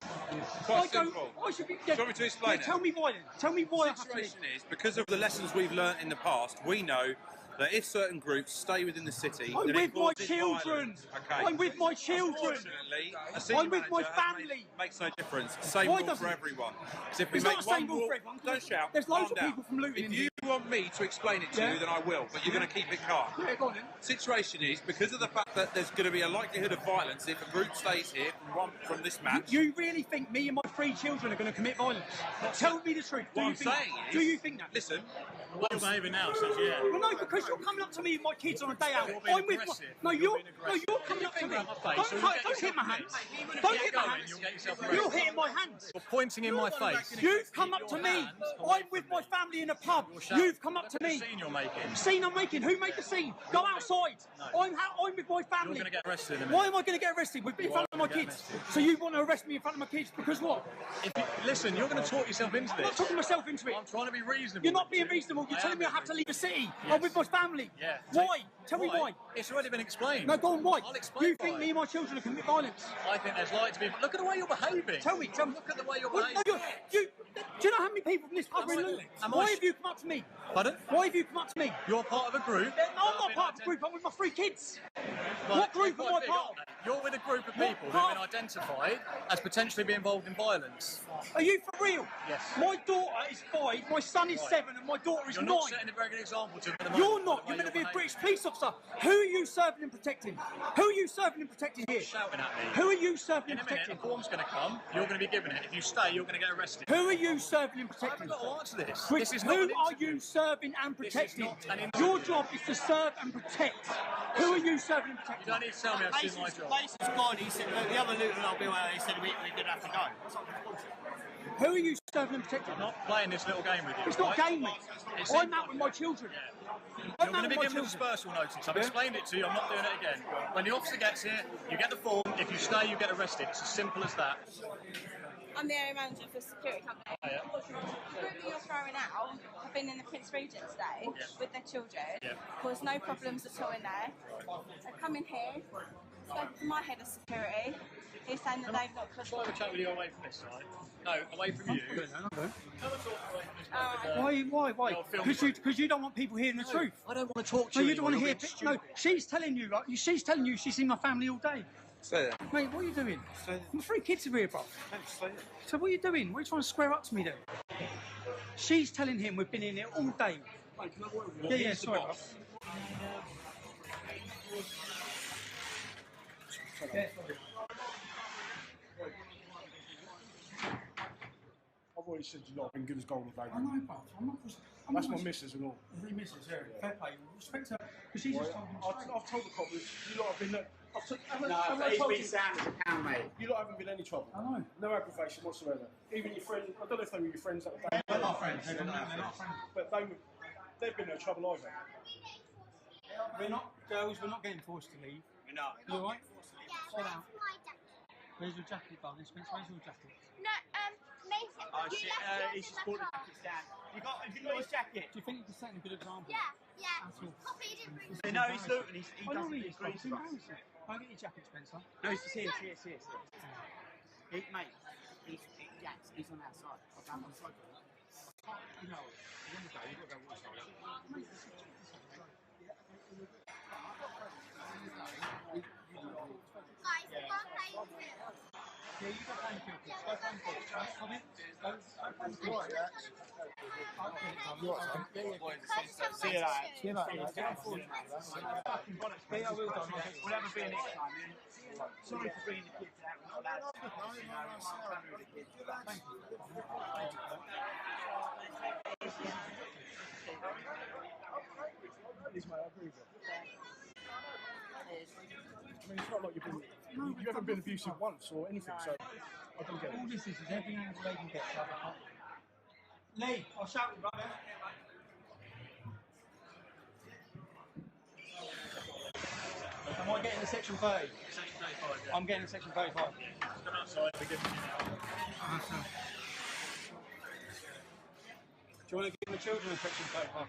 S2: Quite simple.
S1: I should be.
S2: Do you want me to explain it?
S1: Tell me why then. Tell me why I have to leave.
S2: The situation is, because of the lessons we've learnt in the past, we know that if certain groups stay within the city,
S1: I'm
S2: then
S1: with
S2: it
S1: my
S2: causes
S1: children.
S2: violence. Okay.
S1: I'm with my children.
S2: Unfortunately, a city
S1: I'm with my
S2: manager
S1: family.
S2: makes no difference. Same
S1: Why
S2: rule
S1: doesn't
S2: for
S1: it?
S2: everyone. So if we
S1: It's
S2: make
S1: not the same
S2: one
S1: rule
S2: rule,
S1: for everyone.
S2: don't shout.
S1: There's loads
S2: calm
S1: of
S2: down.
S1: people from Luton in
S2: If
S1: here.
S2: you want me to explain it to
S1: Yeah.
S2: you, then I will. But you're going to keep it calm.
S1: Yeah, go on then.
S2: Situation is, because of the fact that there's going to be a likelihood of violence if a group stays here from this match.
S1: You really think me and my 3 children are going to commit violence? Tell me the truth.
S2: What I'm saying is,
S1: do you think that?
S2: Listen,
S3: What you're behaving now says yeah.
S1: Well, no, because you're coming up to me and my kids on a day out.
S3: You're being
S1: I'm with
S3: aggressive.
S1: No,
S3: You're
S1: you're
S3: being aggressive.
S1: coming up to me.
S3: Finger at my face, so
S1: Don't hit my hands. Don't hit my hands.
S3: You'll get yourself
S1: You're
S3: arrested.
S1: hitting my hands.
S3: You're pointing in my face.
S1: You've come up to me. I'm with my family in a pub. You've come up to me.
S3: Look at the scene you're making.
S1: Scene I'm making. Who made the scene? Go outside. I'm with my
S3: You're
S1: family.
S3: going to get arrested in a minute.
S1: Why am I going to get arrested in front of my kids? So you want to arrest me in front of my kids because what?
S3: Listen, you're going to talk yourself into
S1: I'm not
S3: this.
S1: talking myself into it.
S3: I'm trying to be reasonable.
S1: You're not being reasonable. You're telling me I have to leave the city. I'm with my family.
S3: Yeah.
S1: Why? Tell me why.
S3: It's already been explained.
S1: No, go on, why?
S3: I'll explain
S1: You think
S3: why.
S1: me and my children are committing violence?
S3: I think there's likely to be. Look at the way you're behaving.
S1: Tell me.
S3: Look at the way you're
S1: Well,
S3: behaving.
S1: no, do you know how many people from this pub are in Luton? Why have you come up to me?
S3: Pardon?
S1: Why have you come up to me?
S3: You're part of a group.
S1: No, I'm not part of the group. I'm with my 3 kids. What group am I part of?
S3: You're with a group of people who've been identified as potentially being involved in violence.
S1: Are you for real?
S3: Yes.
S1: My daughter is 5, my son is 7, and my daughter is
S3: You're
S1: 9.
S3: not setting a very good example to them at the
S1: You're
S3: moment,
S1: not.
S3: the way
S1: You're meant to be a
S3: behaving.
S1: British police officer. Who are you serving and protecting? Who are you serving and protecting here?
S3: Shouting at me.
S1: Who are you serving
S3: In
S1: and
S3: a minute,
S1: protecting?
S3: a form's going to come. You're going to be given it. If you stay, you're going to get arrested.
S1: Who are you serving and
S3: I
S1: protecting?
S3: haven't got to answer this.
S1: Who
S3: This is not an
S1: are
S3: interview.
S1: you serving and
S3: This is
S1: protecting?
S3: not an interview.
S1: Your job is to serve and protect. Who are you serving and
S3: You
S1: protecting?
S3: don't need to tell me how to do my job.
S5: Mason's gone. He said the other Luton I'll be away. He said we're going to have to go.
S1: Who are you serving and protecting?
S3: I'm not playing this little game with you.
S1: It's not
S3: right?
S1: game, mate.
S3: It's
S1: I'm out with my children.
S3: You're
S1: I'm
S3: going
S1: out
S3: to
S1: with
S3: be
S1: my
S3: given a
S1: children.
S3: dispersal notice. I've explained it to you. I'm not doing it again. When the officer gets here, you get the form. If you stay, you get arrested. It's as simple as that.
S6: I'm the area manager for a security company.
S3: Oh, yeah.
S6: The group that you're throwing out have been in the Prince Regent today with their children.
S3: Yeah.
S6: Caused no problems at all in there. They've come in here, spoken to my head of security. He's saying that they've not
S3: Shall I have a chat with you away from this side? No, away from you.
S1: Why? Because you don't want people hearing the truth.
S3: I don't want to talk to
S1: No,
S3: you.
S1: you don't want to hear.
S3: No,
S1: No, she's telling you. Like, she's telling you she's seen my family all day.
S2: stay there.
S1: Mate, what are you doing?
S2: Stay there.
S1: My 3 kids are here, bro.
S2: Stay there.
S1: So what are you doing? What are you trying to square up to me then? She's telling him we've been in here all day.
S2: Mate, can I work with you?
S1: Yeah, sorry. Bro.
S2: I've already said you've not been good as gold or baby.
S1: I know, bro. I'm not.
S2: That's my missus and all.
S1: Three misses, yeah. Fair play. Respect her. Because she's just told him straight.
S2: I've told the cop that you lot have been.
S5: He's been sound as a pound, mate.
S2: You lot haven't been any trouble.
S1: I know.
S2: No aggravation whatsoever. Even your friend. I don't know if they were your friends at the time.
S1: They're not friends. They're not friends.
S2: But they've been no trouble either.
S1: We're not, girls, we're not getting forced to leave.
S5: We're not.
S1: You alright?
S7: Yeah, that's my jacket.
S1: Where's your jacket, darling? Spencer, where's your jacket?
S7: No, Mason.
S5: Oh
S7: you
S5: shit,
S7: left yours
S5: he's
S7: in
S5: just
S7: the
S5: brought the
S7: car.
S5: jackets down. Have you got his jacket?
S1: Do you think you can set a good example?
S7: Yeah, yeah.
S1: That's all.
S7: Papa, you didn't bring
S5: No, he's Luton. He
S1: I know
S5: doesn't
S1: he
S5: agree
S1: is,
S5: with
S1: it's
S5: us.
S1: embarrassing. I'll get your jacket, Spencer.
S5: No, he's just here. Mate, he's on our side. I'm on the side.
S1: You know, at the end of the day, you've got to go watch it.
S7: Guys, the car plays it.
S1: Yeah, you go find the kids. Go find the kids. Right, come in. Go find the kids.
S5: See you later.
S1: See you later. Yeah, I will, darling.
S5: We'll have a beer next time. Sorry for bringing the kids out. We're not allowed to.
S1: Thank you.
S2: Yes, mate, I agree with you. I mean, it's not like you haven't been abusive once or anything, so I don't get
S1: All
S2: it.
S1: this is every angle they can get. Lee, I'll shout you, brother. Am I getting a section 30?
S3: Section 35, yeah.
S1: I'm getting a section 35.
S3: Come outside, we're giving you now.
S1: Do you want to give my children a section 35?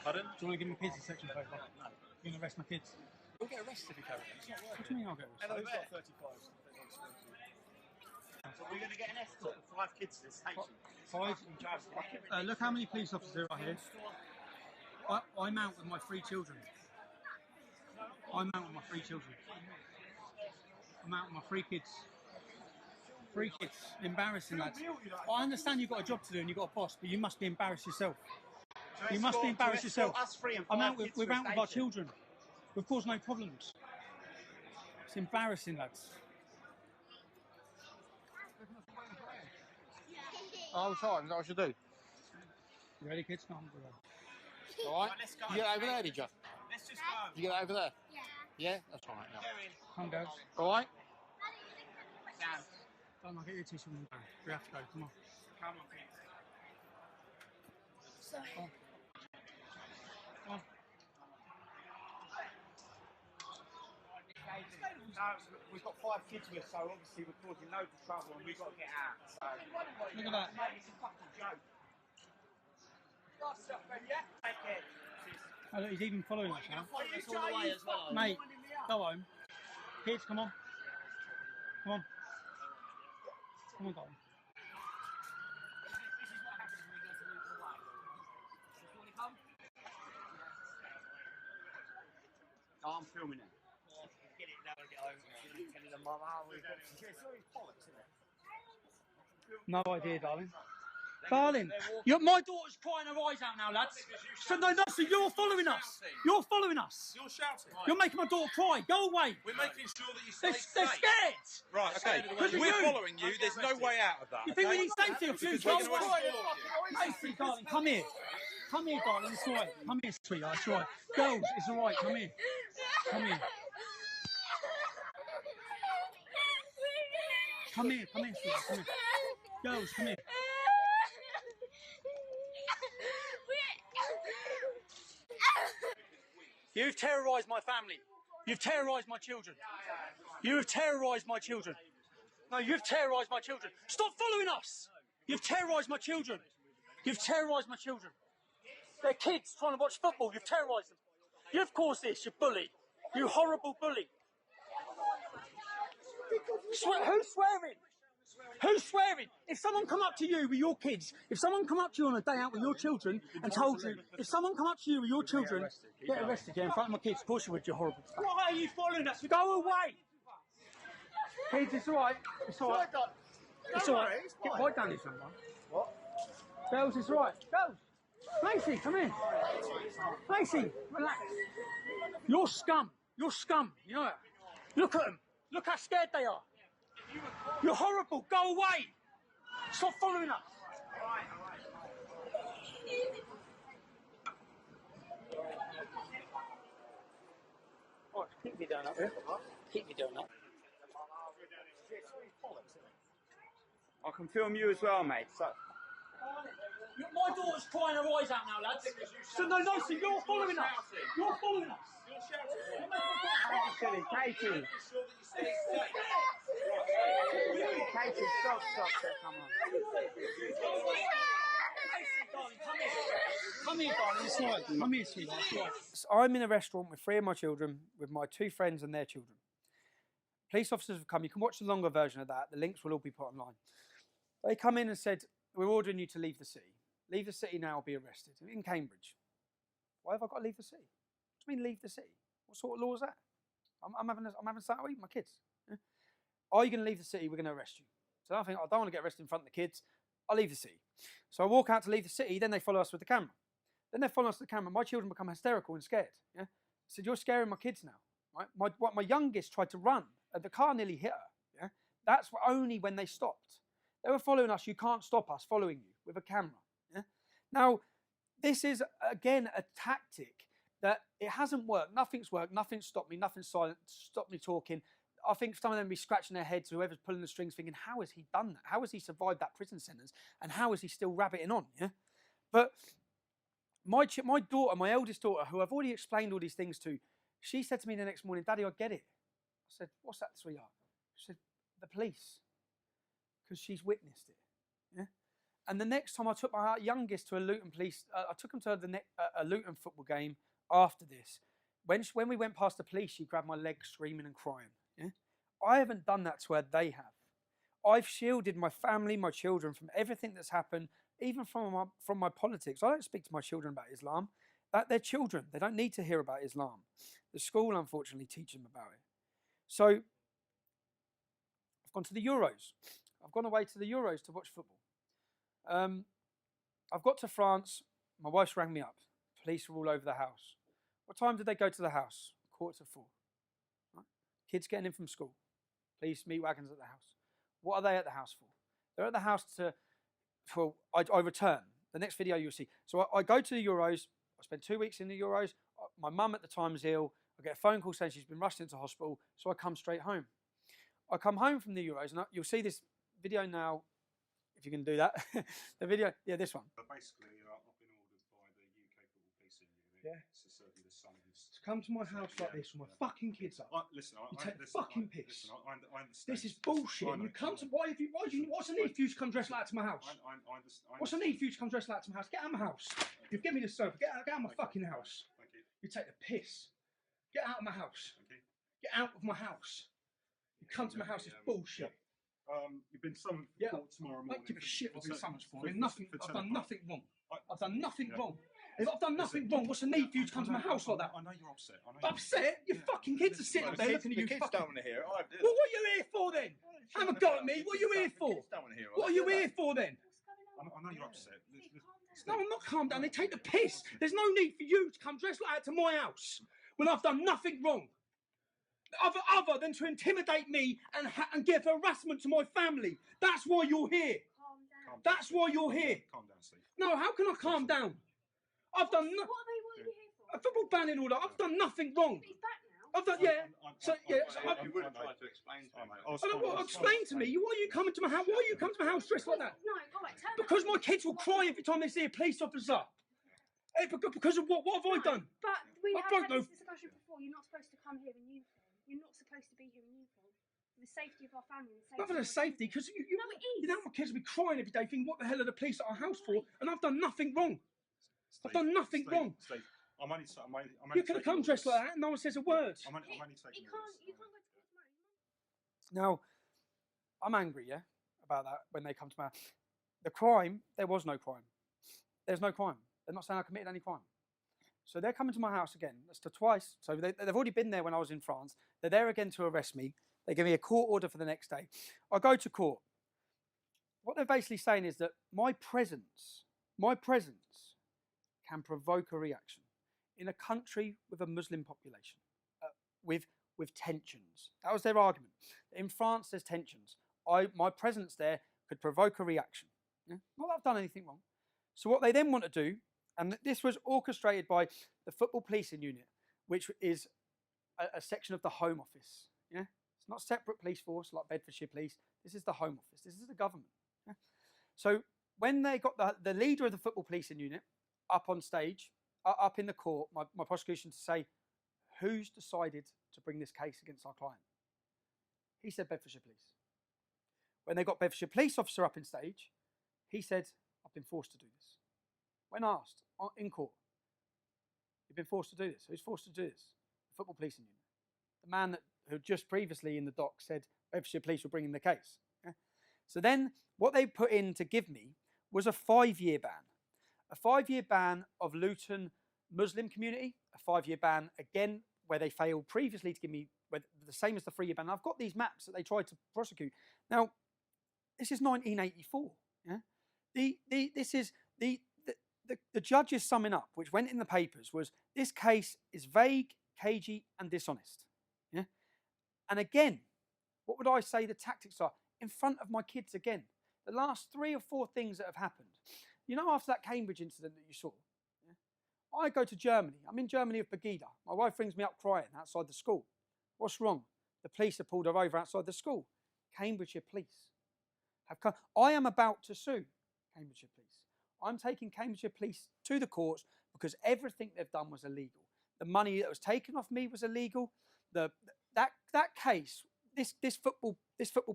S3: Pardon?
S1: Do you want to give my kids a section 35? No. You're going to arrest my kids?
S3: You'll get arrested if you carry on. It's not
S1: What do you mean I'll get arrested?
S2: It's like 35.
S5: So we're going to get an escort with 5 kids to the station.
S1: Five. Look how many police officers there are here. I'm out with my 3 children. I'm out with my 3 children. I'm out with my 3 kids. 3 kids. Embarrassing, lads. I understand you've got a job to do and you've got a boss, but you must be embarrassed yourself. You must be embarrassed yourself.
S5: Us 3 and 5
S1: I'm out with,
S5: kids
S1: we're
S5: to a
S1: out with our
S5: station.
S1: children. We've caused no problems. It's embarrassing, lads.
S4: Whole time, is that what I should do?
S1: You ready, kids? Come on, bro.
S4: Alright.
S5: Let's go.
S4: You get over there, did you?
S5: Let's just go.
S4: You get over there?
S7: Yeah.
S4: Yeah? That's alright, yeah.
S1: Come, girls.
S4: Alright?
S5: Down.
S1: Don't get your tissue in the bag. We have to go. Come on.
S5: Come on, kids.
S7: Sorry.
S1: Come on.
S5: No, we've got 5 kids with us, so obviously we're causing loads of trouble and we've got to get out. So.
S1: Look at that.
S5: Mate, it's a fucking joke. Nice stuff, baby, yeah? Take care.
S1: Oh, look, he's even following us now.
S5: Are you all the way as well?
S1: Mate, go home. Kids, come on. Come on. Come on, go on.
S5: This is what happens when we go to Luton away. You want to come? Oh, I'm filming it. Get it now and get home. Telling them, Mum, oh, we've got to... It's always bollocks, isn't it?
S1: No idea, darling. Darling, my daughter's crying her eyes out now, lads. So no, so you're following us. You're following us.
S2: You're shouting.
S1: You're making my daughter cry. Go away.
S2: We're making sure that you
S1: They're
S2: stay safe.
S1: scared.
S4: Right, okay.
S1: Because of
S4: We're
S1: you.
S4: following you, there's no way out of that.
S1: You think we need safety officers? Go
S2: Because we're
S1: away.
S2: gonna
S1: Macy, darling, come here. Come here, darling. It's all right. Come here, sweetheart. It's all right. Girls, it's all right. Come here. Come here. Come here, sweetheart. Come here. Girls, come here. You've terrorised my family. You've terrorised my children. You have terrorised my children. No, you've terrorised my children. Stop following us. You've terrorised my children. You've terrorised my children. They're kids trying to watch football. You've terrorised them. You've caused this, you bully. You horrible bully. Who's swearing? Who's swearing? If someone come up to you with your kids, if someone come up to you on a day out with your children and told you, if someone come up to you with your children, get arrested, yeah, in front of my kids, of course you would, you horrible.
S5: Why are you following us?
S1: Go away! Kids, it's alright. It's alright. It's alright. Get right down here, someone.
S2: What?
S1: Girls, it's right. Girls. Macy, come in. Macy, relax. You're scum. You're scum. You know that? Look at them. Look how scared they are. You're horrible. Go away. Stop following us. Oh, keep me down up here. Keep me down up.
S5: I can film you as well, mate. So.
S1: My daughter's crying her eyes out now, lads. So no, you're following us. You're following us.
S5: Silly, Katie. Katie, stop, come on.
S1: Come here, darling. It's all right. Come here, sweetheart. It's all right. So I'm in a restaurant with 3 of my children, with my 2 friends and their children. Police officers have come. You can watch the longer version of that. The links will all be put online. They come in and said, we're ordering you to leave the city. Leave the city now or be arrested. In Cambridge. Why have I got to leave the city? What do you mean leave the city? What sort of law is that? I'm having Saturday with my kids. Yeah? Are you going to leave the city? We're going to arrest you. So I think, I don't want to get arrested in front of the kids. I'll leave the city. So I walk out to leave the city. Then they follow us with the camera. Then they follow us with the camera. My children become hysterical and scared. Yeah? I said, you're scaring my kids now. Right? My youngest tried to run. The car nearly hit her. Yeah? That's only when they stopped. They were following us. You can't stop us following you with a camera. Yeah? Now, this is, again, a tactic that it hasn't worked. Nothing's worked. Nothing's stopped me. Nothing's stopped me talking. I think some of them will be scratching their heads, whoever's pulling the strings, thinking, how has he done that? How has he survived that prison sentence? And how is he still rabbiting on? Yeah? But my daughter, my eldest daughter, who I've already explained all these things to, she said to me the next morning, Daddy, I get it. I said, what's that, sweetheart? She said, the police. Because she's witnessed it. Yeah? And the next time I took my youngest to a Luton police, I took him to a Luton football game after this. When we went past the police, she grabbed my leg screaming and crying. Yeah? I haven't done that to her, they have. I've shielded my family, my children from everything that's happened, even from my politics. I don't speak to my children about Islam. They're children. They don't need to hear about Islam. The school, unfortunately, teach them about it. So I've gone to the Euros. I've gone away to the Euros to watch football. I've got to France. My wife's rang me up. Police are all over the house. What time did they go to the house? 4:45. Right? Kids getting in from school. Police meat wagons at the house. What are they at the house for? They're at the house I return. The next video you'll see. So I go to the Euros. I spent 2 weeks in the Euros. My mum at the time is ill. I get a phone call saying she's been rushed into hospital. So I come straight home. I come home from the Euros, and you'll see this video now, if you can do that. The video, yeah, this one.
S4: But basically, I've been ordered by the UK Football Policing Unit to serve you the summons.
S1: To come to my house like this with my fucking kids up.
S4: Listen,
S1: You take the fucking piss.
S4: Listen, I understand.
S1: This is bullshit. You come to what's the need for you to come dressed like that to my house? What's the need for you to come dressed like that to my house? Get out of my house. You've given me the sofa. Get out of my fucking house.
S4: Thank you.
S1: You take the piss. Get out of my house.
S4: Thank you.
S1: Get out of my house. You come to my house, it's bullshit.
S4: You've been summoned for court tomorrow morning.
S1: I don't give a shit what I've been summoned for. I've done nothing wrong. I've done nothing wrong. If I've done nothing wrong, what's the need for you to come to my house like that?
S4: I know you're upset.
S1: Upset? Your fucking kids are sitting up there looking at you.
S5: The kids don't want to hear it. I do.
S1: Well, what are you here for then? Have a go at me. What are you here for? What are you here for then?
S4: I know you're upset.
S1: No, I'm not calm down. They take the piss. There's no need for you to come dressed like that to my house when I've done nothing wrong. Other than to intimidate me and give harassment to my family. That's why you're here. That's why you're here.
S4: Calm down, Steve.
S1: No, how can I calm down? I've done nothing.
S7: What are you here for?
S1: A football banning order. I've done nothing wrong.
S7: He's back now.
S1: I've done, yeah.
S5: You would have tried to explain to me.
S1: Explain to me. Why are you coming to my house? Why are you coming to my house dressed like that?
S7: No, all right, tell
S1: Because my kids will cry every time they see a police officer. Because of what? What have I done?
S7: But we
S1: I
S7: have
S1: don't
S7: had
S1: know.
S7: this discussion before. You're not supposed to come here in uniform. You're not supposed to be here in uniform. For the safety of our family.
S1: Not for the safety, because you know my kids will be crying every day thinking, what the hell are the police at our house for? And I've done nothing wrong. I've done nothing wrong.
S4: Steve, I'm only
S1: You could have come dressed like that and no one says a word.
S4: I'm only taking
S7: You can't go to tomorrow.
S1: Now, I'm angry, yeah, about that when they come to my house. The crime, there was no crime. There's no crime. They're not saying I committed any crime. So they're coming to my house again. That's to twice. So they've already been there when I was in France. They're there again to arrest me. They give me a court order for the next day. I go to court. What they're basically saying is that my presence My presence can provoke a reaction in a country with a Muslim population, with tensions. That was their argument. In France, there's tensions. My presence there could provoke a reaction. Yeah? Not that I've done anything wrong. So what they then want to do, and this was orchestrated by the football policing unit, which is a section of the Home Office. Yeah? It's not a separate police force like Bedfordshire Police. This is the Home Office. This is the government. Yeah? So when they got the leader of the football policing unit up on stage, up in the court, my prosecution to say, who's decided to bring this case against our client? He said Bedfordshire Police. When they got Bedfordshire Police officer up in stage, he said, I've been forced to do this. When asked in court, you've been forced to do this. Who's forced to do this? The football policing unit. The man who just previously in the dock said Bedfordshire Police were bringing the case. Yeah? So then what they put in to give me was a 5-year ban. A 5-year ban of Luton Muslim community, a 5-year ban again where they failed previously to give me the same as the 3-year ban. And I've got these maps that they tried to prosecute. Now, this is 1984. Yeah? This is the judge's summing up, which went in the papers, was this case is vague, cagey, and dishonest. Yeah? And again, what would I say the tactics are? In front of my kids again. The last 3 or 4 things that have happened. You know, after that Cambridge incident that you saw, yeah? I go to Germany. I'm in Germany with Pegida. My wife brings me up crying outside the school. What's wrong? The police have pulled her over outside the school. Cambridgeshire Police have come. I am about to sue Cambridgeshire Police. I'm taking Cambridgeshire Police to the courts because everything they've done was illegal. The money that was taken off me was illegal. That case, this football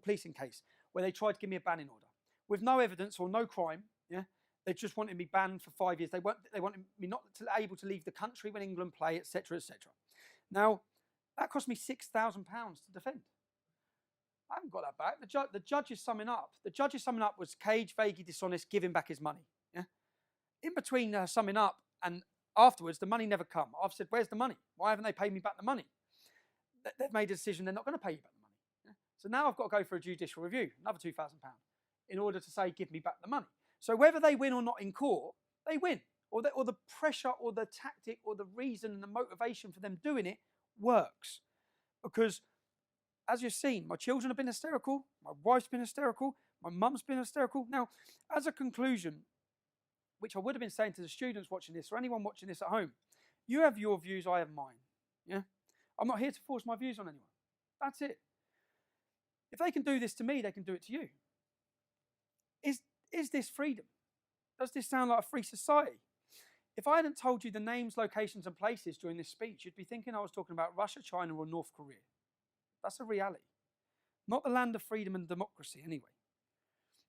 S1: policing case, where they tried to give me a banning order with no evidence or no crime. Yeah, they just wanted me banned for 5 years. They wanted me not able to leave the country when England play, etc., etc. Now that cost me £6,000 to defend. I haven't got that back. The judge is summing up. The judge is summing up was cage, vaguely dishonest, giving back his money. Yeah. In between summing up and afterwards, the money never come. I've said, where's the money? Why haven't they paid me back the money? They've made a decision they're not going to pay you back the money. Yeah? So now I've got to go for a judicial review, another £2,000, in order to say, give me back the money. So whether they win or not in court, they win. Or the pressure or the tactic or the reason and the motivation for them doing it works. Because as you've seen, my children have been hysterical, my wife's been hysterical, my mum's been hysterical. Now, as a conclusion, which I would have been saying to the students watching this or anyone watching this at home, you have your views, I have mine. Yeah? I'm not here to force my views on anyone. That's it. If they can do this to me, they can do it to you. Is this freedom? Does this sound like a free society? If I hadn't told you the names, locations, and places during this speech, you'd be thinking I was talking about Russia, China, or North Korea. That's a reality. Not the land of freedom and democracy, anyway.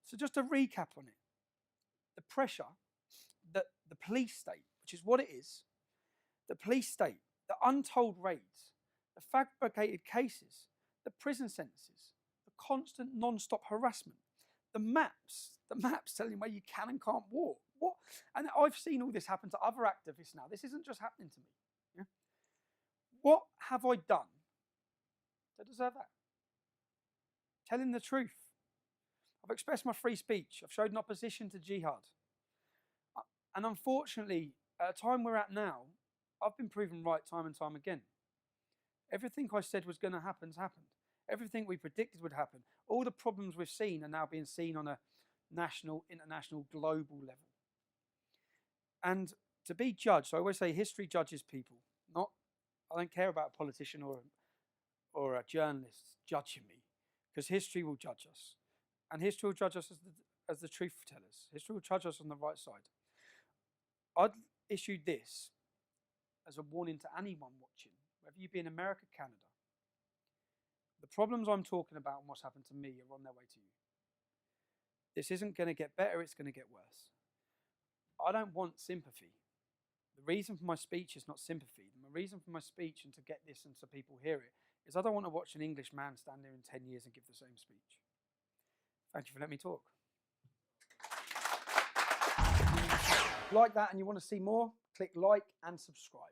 S1: So just to recap on it, the pressure that the police state, which is what it is, the police state, the untold raids, the fabricated cases, the prison sentences, the constant non-stop harassment, the maps telling where you can and can't walk. What? And I've seen all this happen to other activists now. This isn't just happening to me. Yeah? What have I done to deserve that? Telling the truth. I've expressed my free speech. I've showed an opposition to jihad. And unfortunately, at a time we're at now, I've been proven right time and time again. Everything I said was going to happen's happened. Everything we predicted would happen. All the problems we've seen are now being seen on a national, international, global level. And to be judged, I always say history judges people. I don't care about a politician or a journalist judging me, because history will judge us. And history will judge us as the truth tellers. History will judge us on the right side. I'd issued this as a warning to anyone watching, whether you be in America, Canada. The problems I'm talking about and what's happened to me are on their way to you. This isn't going to get better, it's going to get worse. I don't want sympathy. The reason for my speech is not sympathy. The reason for my speech and to get this and so people hear it is I don't want to watch an English man stand there in 10 years and give the same speech. Thank you for letting me talk. Like that and you want to see more, click like and subscribe.